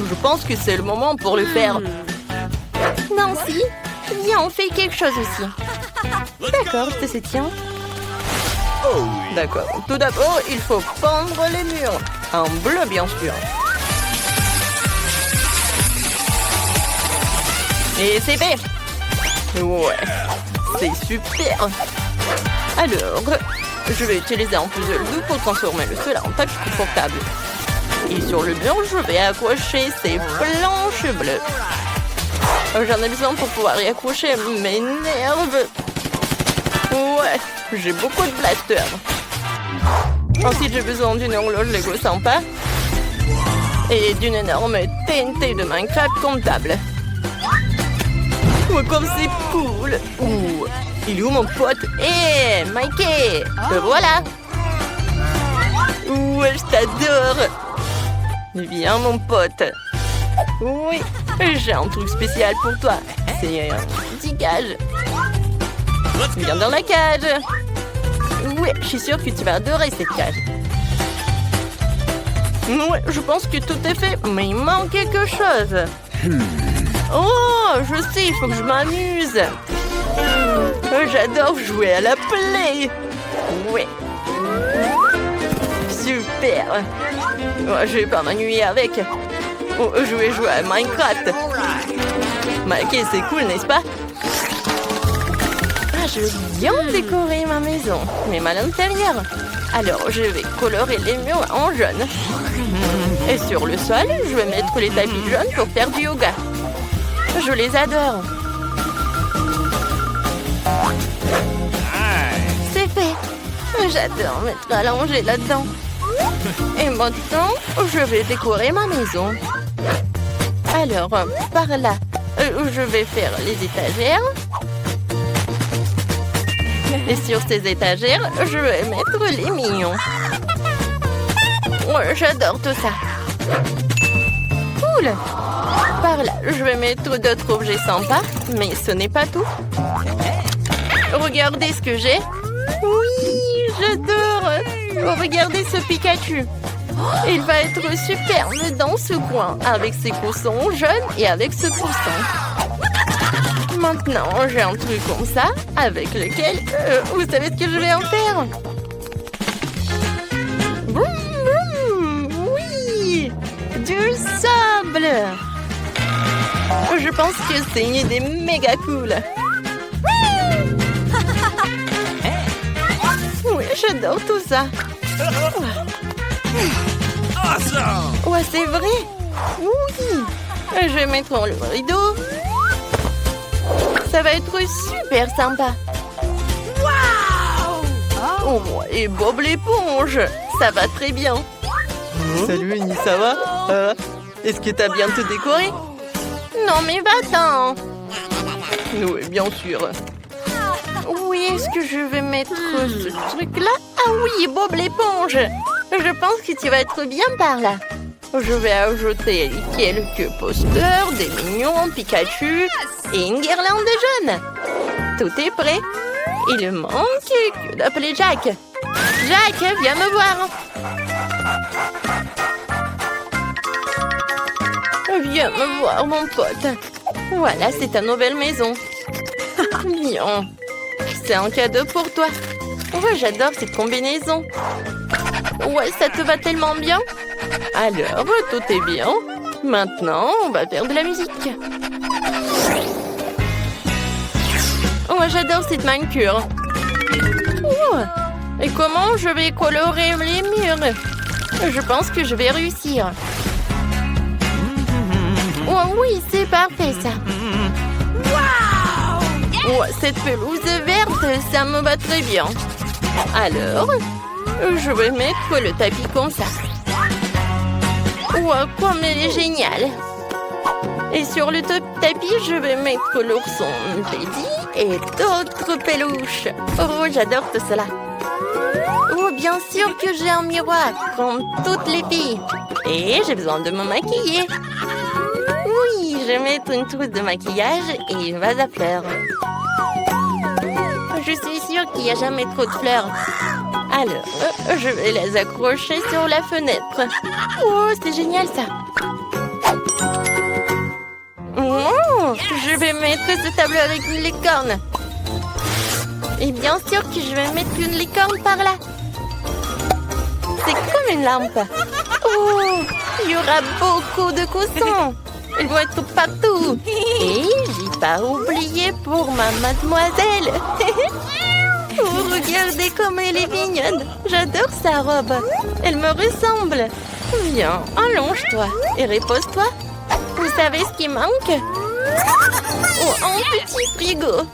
Je pense que c'est le moment pour le faire. Nancy, viens, on fait quelque chose aussi. D'accord, ça se tient. D'accord. Tout d'abord, il faut peindre les murs. En bleu, bien sûr. Et c'est fait. Ouais, c'est super. Alors, je vais utiliser un puzzle bleu pour transformer le sol en tapis confortable. Et sur le mur, je vais accrocher ces planches bleues. J'en ai besoin pour pouvoir y accrocher mes nerfs. Ouais, j'ai beaucoup de blasters. Ensuite, j'ai besoin d'une horloge Lego sympa. Et d'une énorme TNT de Minecraft comptable. Oh, comme c'est cool. Ouh. Il est où mon pote? Hé, Mikey! Te voilà! Ouais, je t'adore! Viens, mon pote! Oui, j'ai un truc spécial pour toi. C'est un petit cage. Viens dans la cage. Oui, je suis sûre que tu vas adorer cette cage. Oui, je pense que tout est fait, mais il manque quelque chose. Oh, je sais, il faut que je m'amuse. J'adore jouer à la play. Oui. Super. Oh, je vais pas m'ennuyer avec. Oh, je vais jouer à Minecraft. Mikey, c'est cool, n'est-ce pas? Ah, je vais bien décorer ma maison, même à l'intérieur. Alors, je vais colorer les murs en jaune. Et sur le sol, je vais mettre les tapis jaunes pour faire du yoga. Je les adore. C'est fait. J'adore mettre allongé là-dedans. Et maintenant, je vais décorer ma maison. Alors, par là, je vais faire les étagères. Et sur ces étagères, je vais mettre les mignons. Ouais, j'adore tout ça. Cool. Par là, je vais mettre d'autres objets sympas, mais ce n'est pas tout. Regardez ce que j'ai. Oui, j'adore. Oh, regardez ce Pikachu. Il va être superbe dans ce coin, avec ses coussins jaunes et avec ce coussin. Maintenant, j'ai un truc comme ça, avec lequel... vous savez ce que je vais en faire? Boum, boum, oui! Du sable! Je pense que c'est une idée méga cool. Oui, j'adore tout ça. Awesome! Ouais, c'est vrai. Oui. Je vais mettre le rideau. Ça va être super sympa. Waouh! Oh, et Bob l'éponge. Ça va très bien. Salut, Annie, ça va? Est-ce que t'as bien tout décoré? Non, mais va-t'en. Oui, bien sûr. Oui, est-ce que je vais mettre ce truc-là? Ah oui, Bob l'éponge. Je pense que tu vas être bien par là. Je vais ajouter quelques posters, des mignons, Pikachu et une guirlande jaune. Tout est prêt. Il manque que d'appeler Jack. Jack, viens me voir. Viens me voir, mon pote. Voilà, c'est ta nouvelle maison. Bien. C'est un cadeau pour toi. Ouais, j'adore cette combinaison. Ouais, ça te va tellement bien. Alors, tout est bien. Maintenant, on va faire de la musique. Ouais, j'adore cette manucure. Oh, et comment je vais colorer les murs? Je pense que je vais réussir. Oh oui, c'est parfait ça. Oh, cette pelouse verte, ça me va très bien. Alors, je vais mettre le tapis comme ça. Wow, comme elle est géniale. Et sur le tapis, je vais mettre l'ourson Teddy et d'autres peluches. Oh, j'adore tout cela. Oh, bien sûr que j'ai un miroir, comme toutes les filles. Et j'ai besoin de me maquiller. Oui, je vais mettre une trousse de maquillage et une vase à fleurs. Je suis sûre qu'il n'y a jamais trop de fleurs. Alors, je vais les accrocher sur la fenêtre. Oh, c'est génial ça. Oh, je vais mettre ce tableau avec une licorne. Et bien sûr que je vais mettre une licorne par là. C'est comme une lampe. Oh, il y aura beaucoup de coussins. Ils vont être partout. Et j'ai pas oublié pour ma mademoiselle. Oh, regardez comme elle est mignonne. J'adore sa robe. Elle me ressemble. Viens, allonge-toi et repose-toi. Vous savez ce qui manque? Oh, un petit frigo.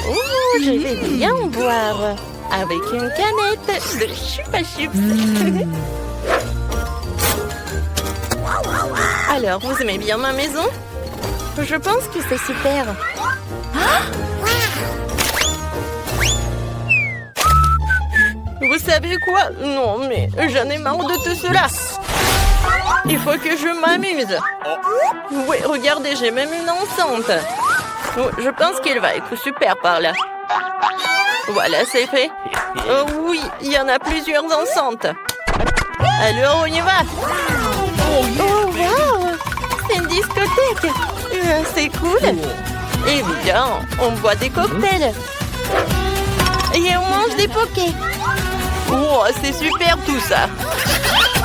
Oh, je vais bien boire avec une canette de Chupa Chups. Alors, vous aimez bien ma maison? Je pense que c'est super. Vous savez quoi? Non, mais j'en ai marre de tout cela. Il faut que je m'amuse. Oui, regardez, j'ai même une enceinte. Oh, je pense qu'il va être super par là. Voilà, c'est fait. Oh oui, il y en a plusieurs enceintes. Alors, on y va. Oh, wow! C'est une discothèque. C'est cool. Eh bien, on boit des cocktails. Et on mange des pokés. Oh, c'est super tout ça.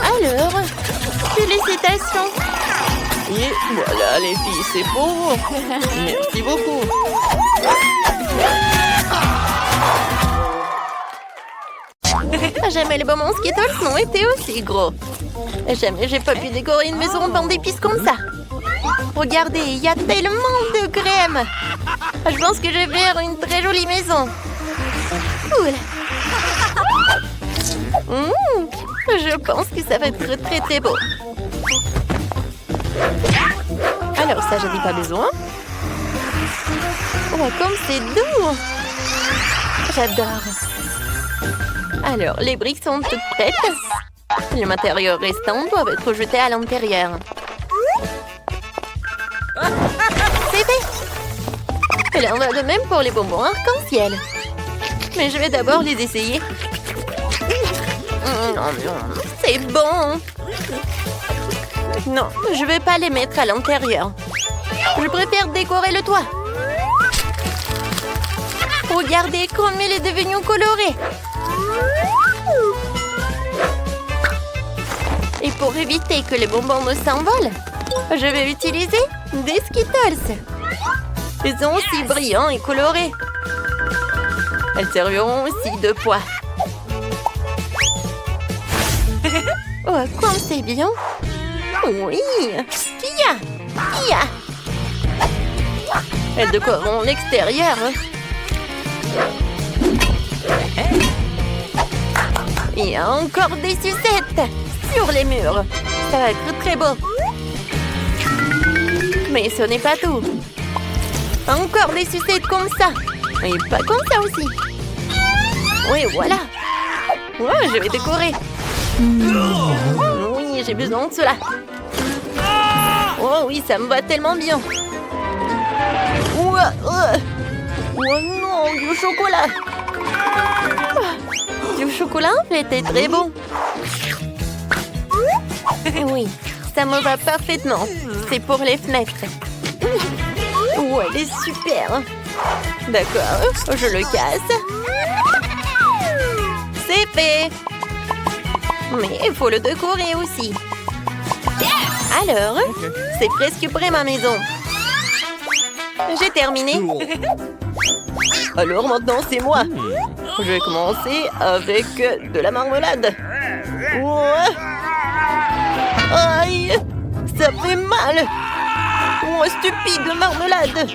Alors, félicitations. Et voilà les filles, c'est pour vous. Merci beaucoup. Jamais les bonbons Skittles n'ont été aussi gros. Jamais j'ai pas pu décorer une maison en pain d'épices comme ça. Regardez, il y a tellement de crème. Je pense que je vais faire une très jolie maison. Cool. Je pense que ça va être très très beau. Alors ça, j'en ai pas besoin. Oh, comme c'est doux. J'adore. Alors, les briques sont toutes prêtes. Le matériau restant doit être jeté à l'intérieur. C'est fait. Et là, on va de même pour les bonbons arc-en-ciel. Mais je vais d'abord les essayer. C'est bon. Non, je vais pas les mettre à l'intérieur. Je préfère décorer le toit. Regardez comme il est devenu coloré. Et pour éviter que les bonbons me s'envolent, je vais utiliser des Skittles. Ils sont aussi brillants et colorés. Elles serviront aussi de poids. Oh, comme c'est bien. Oui. Kia. Elles décoreront l'extérieur. Il y a encore des sucettes sur les murs. Ça va être très beau. Mais ce n'est pas tout. Encore des sucettes comme ça. Et pas comme ça aussi. Oui, voilà. Ouais, je vais décorer. Oui, j'ai besoin de cela. Oh oui, ça me va tellement bien. Oh non, du chocolat. Du chocolat, en fait, est très bon. Oui, ça me va parfaitement. C'est pour les fenêtres. Oh, elle est super. D'accord, je le casse. C'est fait. Mais il faut le décorer aussi. Alors, c'est presque prêt ma maison. J'ai terminé. Alors maintenant, c'est moi. Je vais commencer avec de la marmelade. Ouais. Aïe, ça fait mal. Oh, stupide marmelade.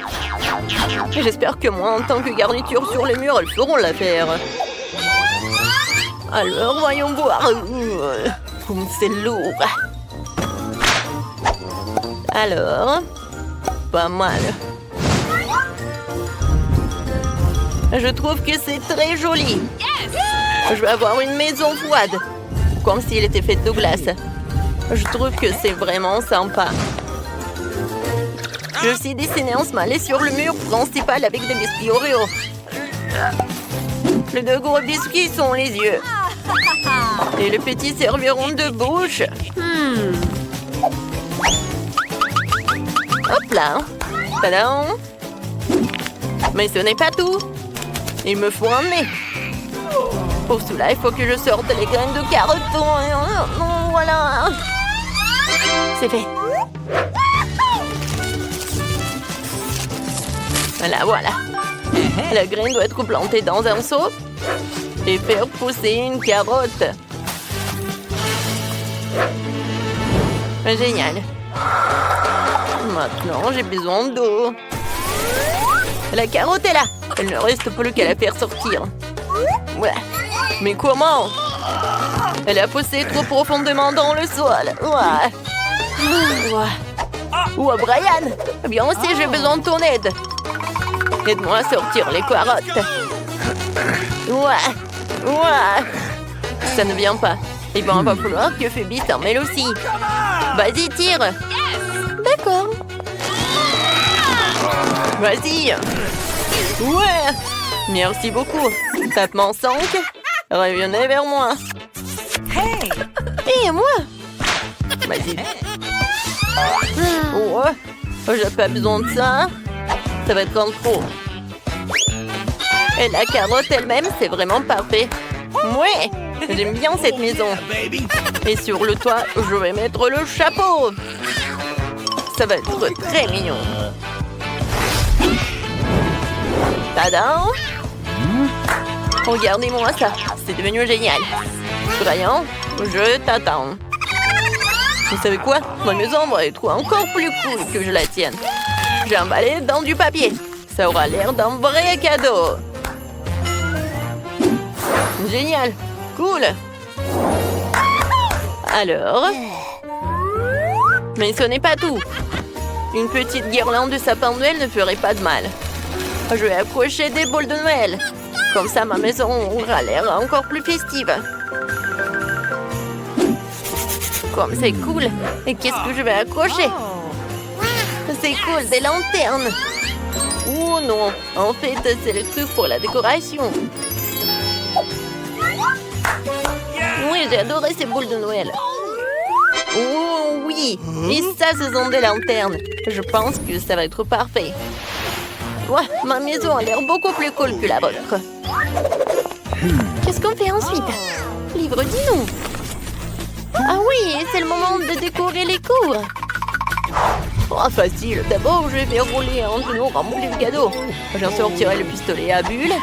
J'espère que moi, en tant que garniture sur les murs, elles feront l'affaire. Alors, voyons voir. C'est lourd. Alors, pas mal. Je trouve que c'est très joli. Je vais avoir une maison froide, comme s'il était fait de glace. Je trouve que c'est vraiment sympa. Je vais aussi dessiner un smiley sur le mur principal avec des biscuits Oreo. Les deux gros biscuits sont les yeux. Et les petits serviront de bouche. Hop là. Tadam. Mais ce n'est pas tout. Il me faut un nez. Pour cela, il faut que je sorte les graines de carottes. Voilà. C'est fait. Voilà. La graine doit être plantée dans un seau et faire pousser une carotte. Génial. Maintenant, j'ai besoin d'eau. La carotte est là. Il ne reste plus qu'à la faire sortir. Ouais. Mais comment? Elle a poussé trop profondément dans le sol. Ouais. Brian. Bien aussi, j'ai besoin de ton aide. Aide-moi à sortir les carottes. Ouais. Ça ne vient pas. Il va falloir que Phoebe s'en mêle aussi. Vas-y, tire. D'accord. Vas-y. Ouais. Merci beaucoup. Tapement 5. Revenez vers moi. Et moi. Vas-y. Ouais. J'ai pas besoin de ça. Ça va être en trop. Et la carotte elle-même, c'est vraiment parfait. Ouais. J'aime bien cette maison. Et sur le toit, je vais mettre le chapeau. Ça va être très mignon. Tadam! Regardez-moi ça. C'est devenu génial. Brian, je t'attends. Vous savez quoi? Ma maison va être encore plus cool que je la tienne. J'ai emballé dans du papier. Ça aura l'air d'un vrai cadeau. Génial. Cool. Alors... Mais ce n'est pas tout. Une petite guirlande de sapin de Noël ne ferait pas de mal. Je vais accrocher des boules de Noël. Comme ça, ma maison aura l'air encore plus festive. Comme c'est cool. Et qu'est-ce que je vais accrocher? C'est cool, des lanternes. Oh non, en fait, c'est le truc pour la décoration. Oui, j'ai adoré ces boules de Noël. Oh oui, et ça, ce sont des lanternes. Je pense que ça va être parfait. Ouais, ma maison a l'air beaucoup plus cool que la vôtre. Qu'est-ce qu'on fait ensuite? Livre, dis-nous. Ah oui, c'est le moment de décorer les cours. Oh, facile. D'abord, je vais rouler un tonneau rempli de cadeaux. J'en sortirai le pistolet à bulles.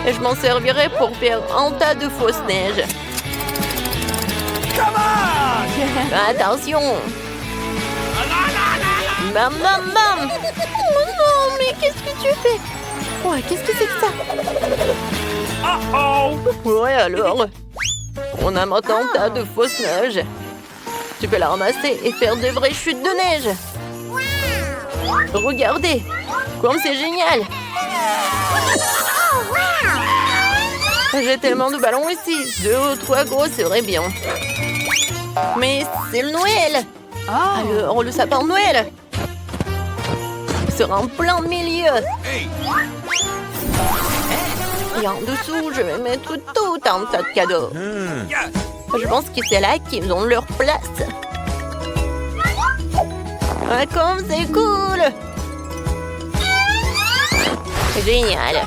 Et je m'en servirai pour faire un tas de fausses neiges. Attention. Bam, bam, bam. Oh non, mais qu'est-ce que tu fais? Ouais, qu'est-ce que c'est que ça? Ouais, alors. On a maintenant un tas de fausses neiges. Tu peux la ramasser et faire de vraies chutes de neige. Regardez, comme c'est génial. J'ai tellement de ballons ici. 2 ou 3 gros serait bien. Mais c'est le Noël. Alors, le sapin de Noël sera en plein milieu. Et en dessous, je vais mettre tout un tas de cadeaux. Je pense que c'est là qu'ils ont leur place. Ah, comme c'est cool! Génial!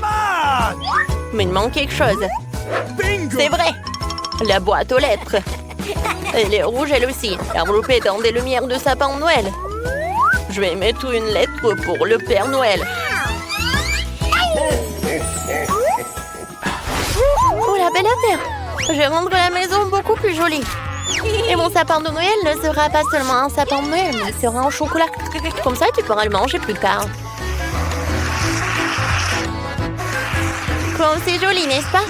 Mais il manque quelque chose. C'est vrai! La boîte aux lettres. Elle est rouge elle aussi, enveloppée dans des lumières de sapin de Noël. Je vais mettre une lettre pour le Père Noël. Oh, la belle affaire! Je vais rendre la maison beaucoup plus jolie. Et mon sapin de Noël ne sera pas seulement un sapin de Noël, mais il sera en chocolat. Comme ça, tu pourras le manger plus tard. Comme c'est joli, n'est-ce pas?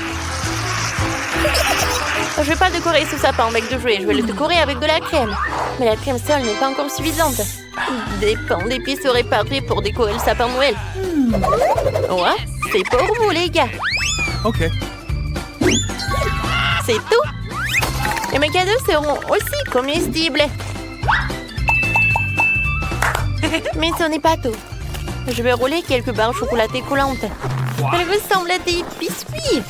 Je vais pas décorer ce sapin avec de jouets, je vais le décorer avec de la crème. Mais la crème seule n'est pas encore suffisante. Des pains d'épices seraient parfaits pour décorer le sapin de Noël. Ouais, c'est pour vous, les gars. Ok. C'est tout. Et mes cadeaux seront aussi comestibles. Mais ce n'est pas tout. Je vais rouler quelques barres chocolatées coulantes. Elles ressemblent à des biscuits.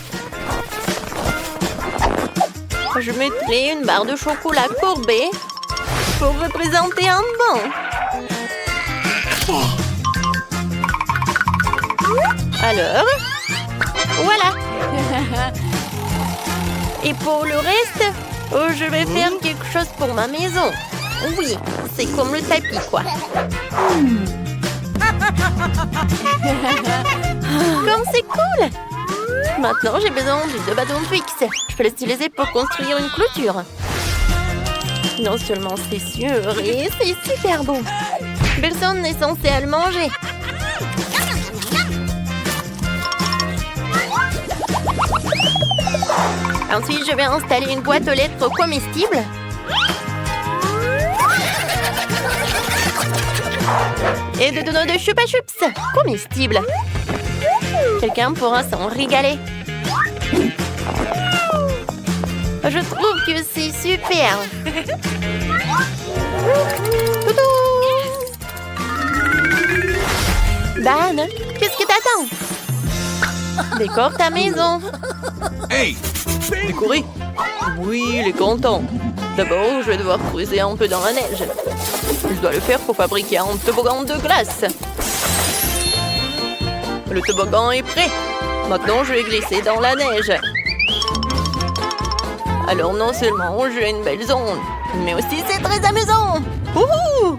Je mettrai une barre de chocolat courbée pour représenter un banc. Alors, voilà. Et pour le reste, je vais faire quelque chose pour ma maison. Oui, c'est comme le tapis, quoi. Comme c'est cool! Maintenant, j'ai besoin de 2 bâtons fixes. Je peux les utiliser pour construire une clôture. Non seulement c'est sûr, et c'est super beau. Personne n'est censé le manger. Ensuite, je vais installer une boîte aux lettres comestible. Et de donuts de Chupa Chups. Comestibles. Quelqu'un pourra s'en régaler. Je trouve que c'est super. Dan, qu'est-ce que t'attends? Décore ta maison. Hey! Décoré? Oui, il est content. D'abord, je vais devoir creuser un peu dans la neige. Je dois le faire pour fabriquer un toboggan de glace. Le toboggan est prêt. Maintenant, je vais glisser dans la neige. Alors non seulement j'ai une belle zone, mais aussi c'est très amusant. Wouhou!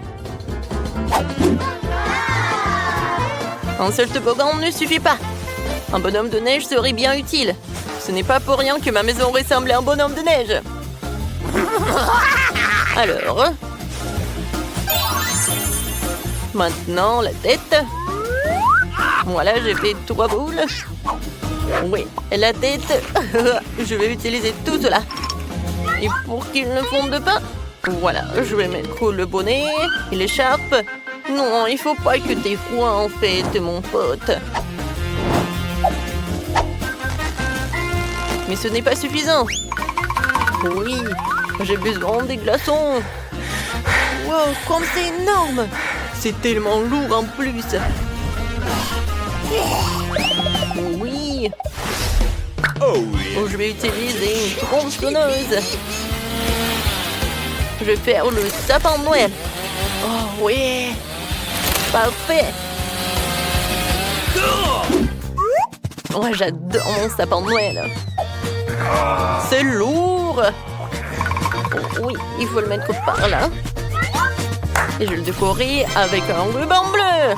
Un seul toboggan ne suffit pas. Un bonhomme de neige serait bien utile. Ce n'est pas pour rien que ma maison ressemble à un bonhomme de neige. Alors... Maintenant, la tête. Voilà, j'ai fait 3 boules. Oui, la tête. Je vais utiliser tout cela. Et pour qu'il ne fonde pas, voilà, je vais mettre le bonnet et l'écharpe. Non, il faut pas que t'aies froid en fait, mon pote. Mais ce n'est pas suffisant. Oui, j'ai besoin des glaçons. Wow, comme c'est énorme. C'est tellement lourd en plus. Oui. Oh yeah! Je vais utiliser une tronçonneuse. Je vais faire le sapin de Noël. Oh oui. Parfait. Oh, j'adore mon sapin de Noël. C'est lourd. Oh, oui, il faut le mettre par là. Et je vais le décorer avec un ruban bleu.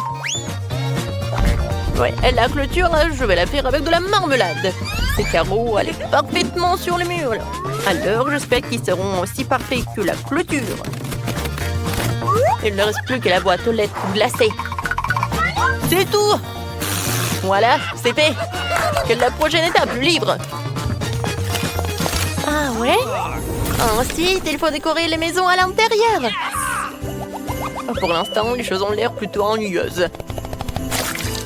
Ouais, la clôture, là, je vais la faire avec de la marmelade. Ces carreaux allaient parfaitement sur le mur. Alors, j'espère qu'ils seront aussi parfaits que la clôture. Il ne reste plus que la boîte aux lettres glacée. C'est tout. Voilà, c'est fait. Quelle est la prochaine étape? Libre. Ah ouais? Ensuite, il faut décorer les maisons à l'intérieur. Pour l'instant, les choses ont l'air plutôt ennuyeuses.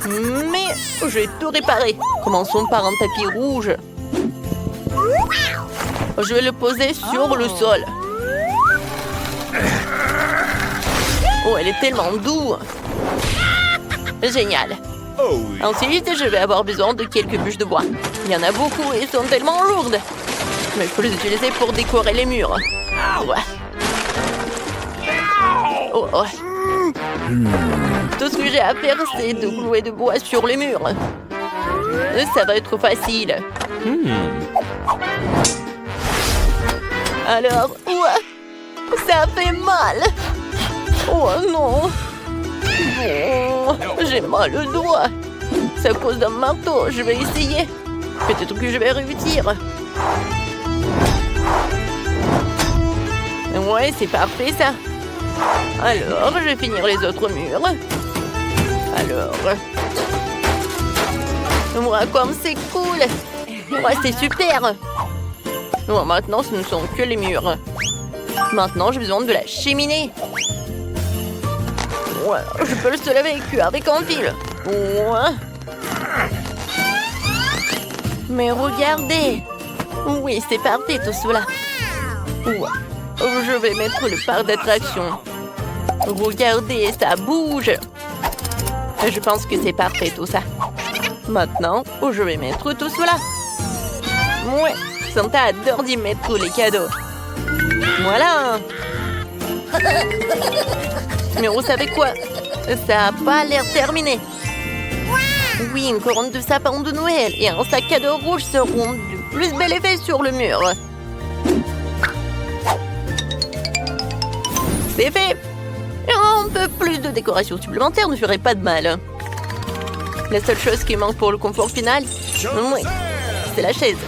Mais je vais tout réparer. Commençons par un tapis rouge. Je vais le poser sur le sol. Oh, elle est tellement douce. Génial. Oh yeah! Ensuite, je vais avoir besoin de quelques bûches de bois. Il y en a beaucoup et elles sont tellement lourdes. Mais il faut les utiliser pour décorer les murs. Ouais. Oh, oh. Tout ce que j'ai à faire, c'est de clouer de bois sur les murs. Ça va être facile. Alors, ouais, ça fait mal. Oh non. Oh, j'ai mal au doigt. C'est à cause d'un marteau. Je vais essayer. Peut-être que je vais réussir. Ouais, c'est parfait ça. Alors, je vais finir les autres murs. Alors... Moi, comme c'est cool. Ouais, c'est super. Bon, maintenant, ce ne sont que les murs. Maintenant, j'ai besoin de la cheminée. Ouais, je peux le soulever avec un fil. Ouais. Mais regardez. Oui, c'est parfait tout cela. Ouais. Je vais mettre le parc d'attraction. Regardez, ça bouge. Je pense que c'est parfait tout ça. Maintenant, je vais mettre tout cela. Ouais, Santa adore d'y mettre les cadeaux. Voilà. Mais vous savez quoi? Ça n'a pas l'air terminé. Oui, une couronne de sapin de Noël et un sac cadeau rouge seront du plus bel effet sur le mur. C'est fait. Un peu plus de décoration supplémentaire ne ferait pas de mal. La seule chose qui manque pour le confort final, oui, c'est la chaise.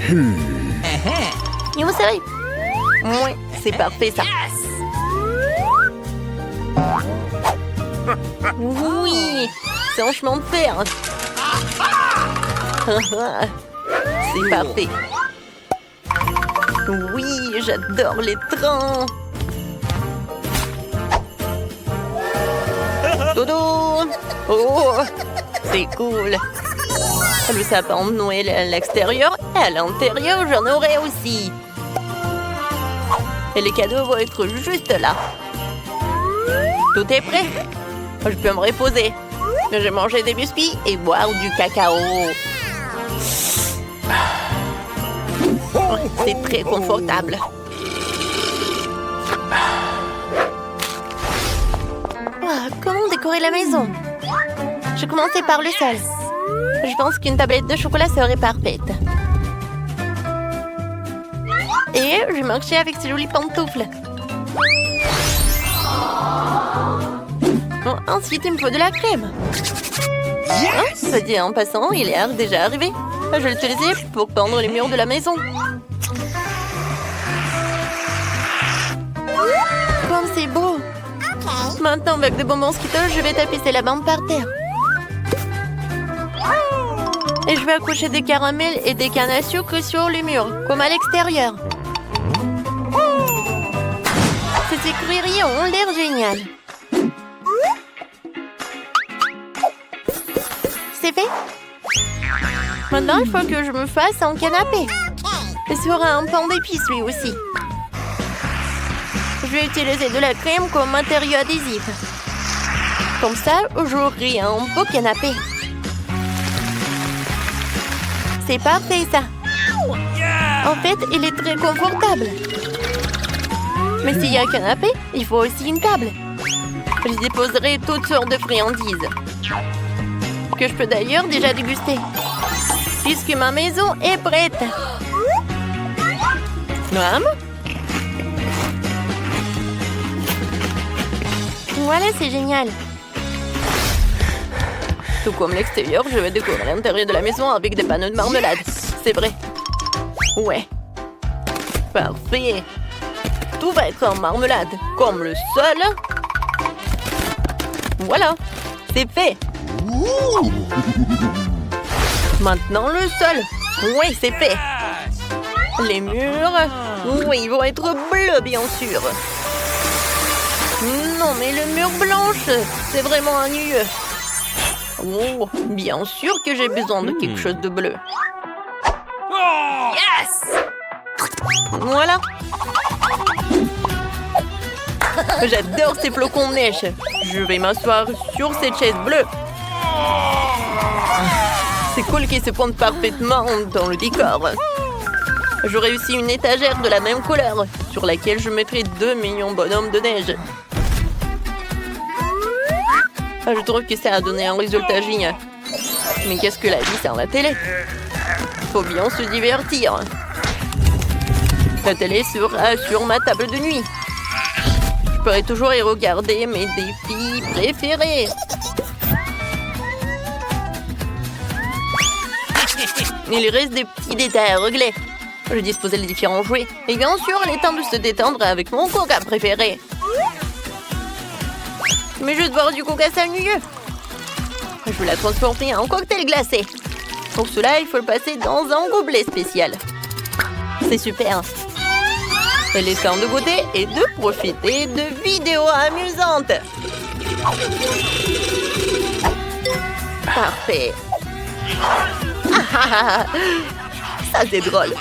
Et vous savez, oui, c'est parfait ça. Oui, c'est un chemin de fer. C'est parfait. Oui, j'adore les trains. Dodo! Oh, c'est cool. Le sapin de Noël à l'extérieur et à l'intérieur, j'en aurai aussi. Et les cadeaux vont être juste là. Tout est prêt. Je peux me reposer. Je vais manger des biscuits et boire du cacao. C'est très confortable. Comment décorer la maison? Je commençais par le sol. Je pense qu'une tablette de chocolat serait parfaite. Et je marchais avec ces jolies pantoufles. Ensuite, il me faut de la crème. Ça dit en passant, il est déjà arrivé. Je vais l'utiliser pour peindre les murs de la maison. Comme c'est beau! Maintenant, avec des bonbons Skittles, je vais tapisser la bande par terre. Et je vais accrocher des caramels et des cannes à sucre sur les murs, comme à l'extérieur. Ces écrieries ont l'air géniales. C'est fait? Maintenant, il faut que je me fasse un canapé. Et sera un pain d'épices, lui aussi. Je vais utiliser de la crème comme matériau adhésif. Comme ça, j'aurai un beau canapé. C'est parfait, ça. En fait, il est très confortable. Mais s'il y a un canapé, il faut aussi une table. Je déposerai toutes sortes de friandises. Que je peux d'ailleurs déjà déguster. Puisque ma maison est prête. Maman? Voilà, c'est génial. Tout comme l'extérieur, je vais décorer l'intérieur de la maison avec des panneaux de marmelade. C'est vrai. Ouais. Parfait. Tout va être en marmelade, comme le sol. Voilà, c'est fait. Maintenant le sol. Oui, c'est fait. Les murs. Oui, ils vont être bleus, bien sûr. Non, mais le mur blanche, c'est vraiment ennuyeux. Oh, bien sûr que j'ai besoin de quelque chose de bleu. Yes! Voilà. J'adore ces flocons de neige. Je vais m'asseoir sur cette chaise bleue. C'est cool qu'ils se pondent parfaitement dans le décor. J'aurai aussi une étagère de la même couleur sur laquelle je mettrai 2 millions de bonhommes de neige. Je trouve que ça a donné un résultat génial. Mais qu'est-ce que la vie sans la télé? Faut bien se divertir. La télé sera sur ma table de nuit. Je pourrai toujours y regarder mes défis préférés. Il reste des petits détails à régler. Je disposais les différents jouets. Et bien sûr, il est temps de se détendre avec mon coca préféré. Mais je vais boire du coca, c'est ennuyeux. Je vais la transformer en cocktail glacé. Pour cela, il faut le passer dans un gobelet spécial. C'est super. Il est temps de goûter et de profiter de vidéos amusantes. Parfait. Ça, c'est drôle.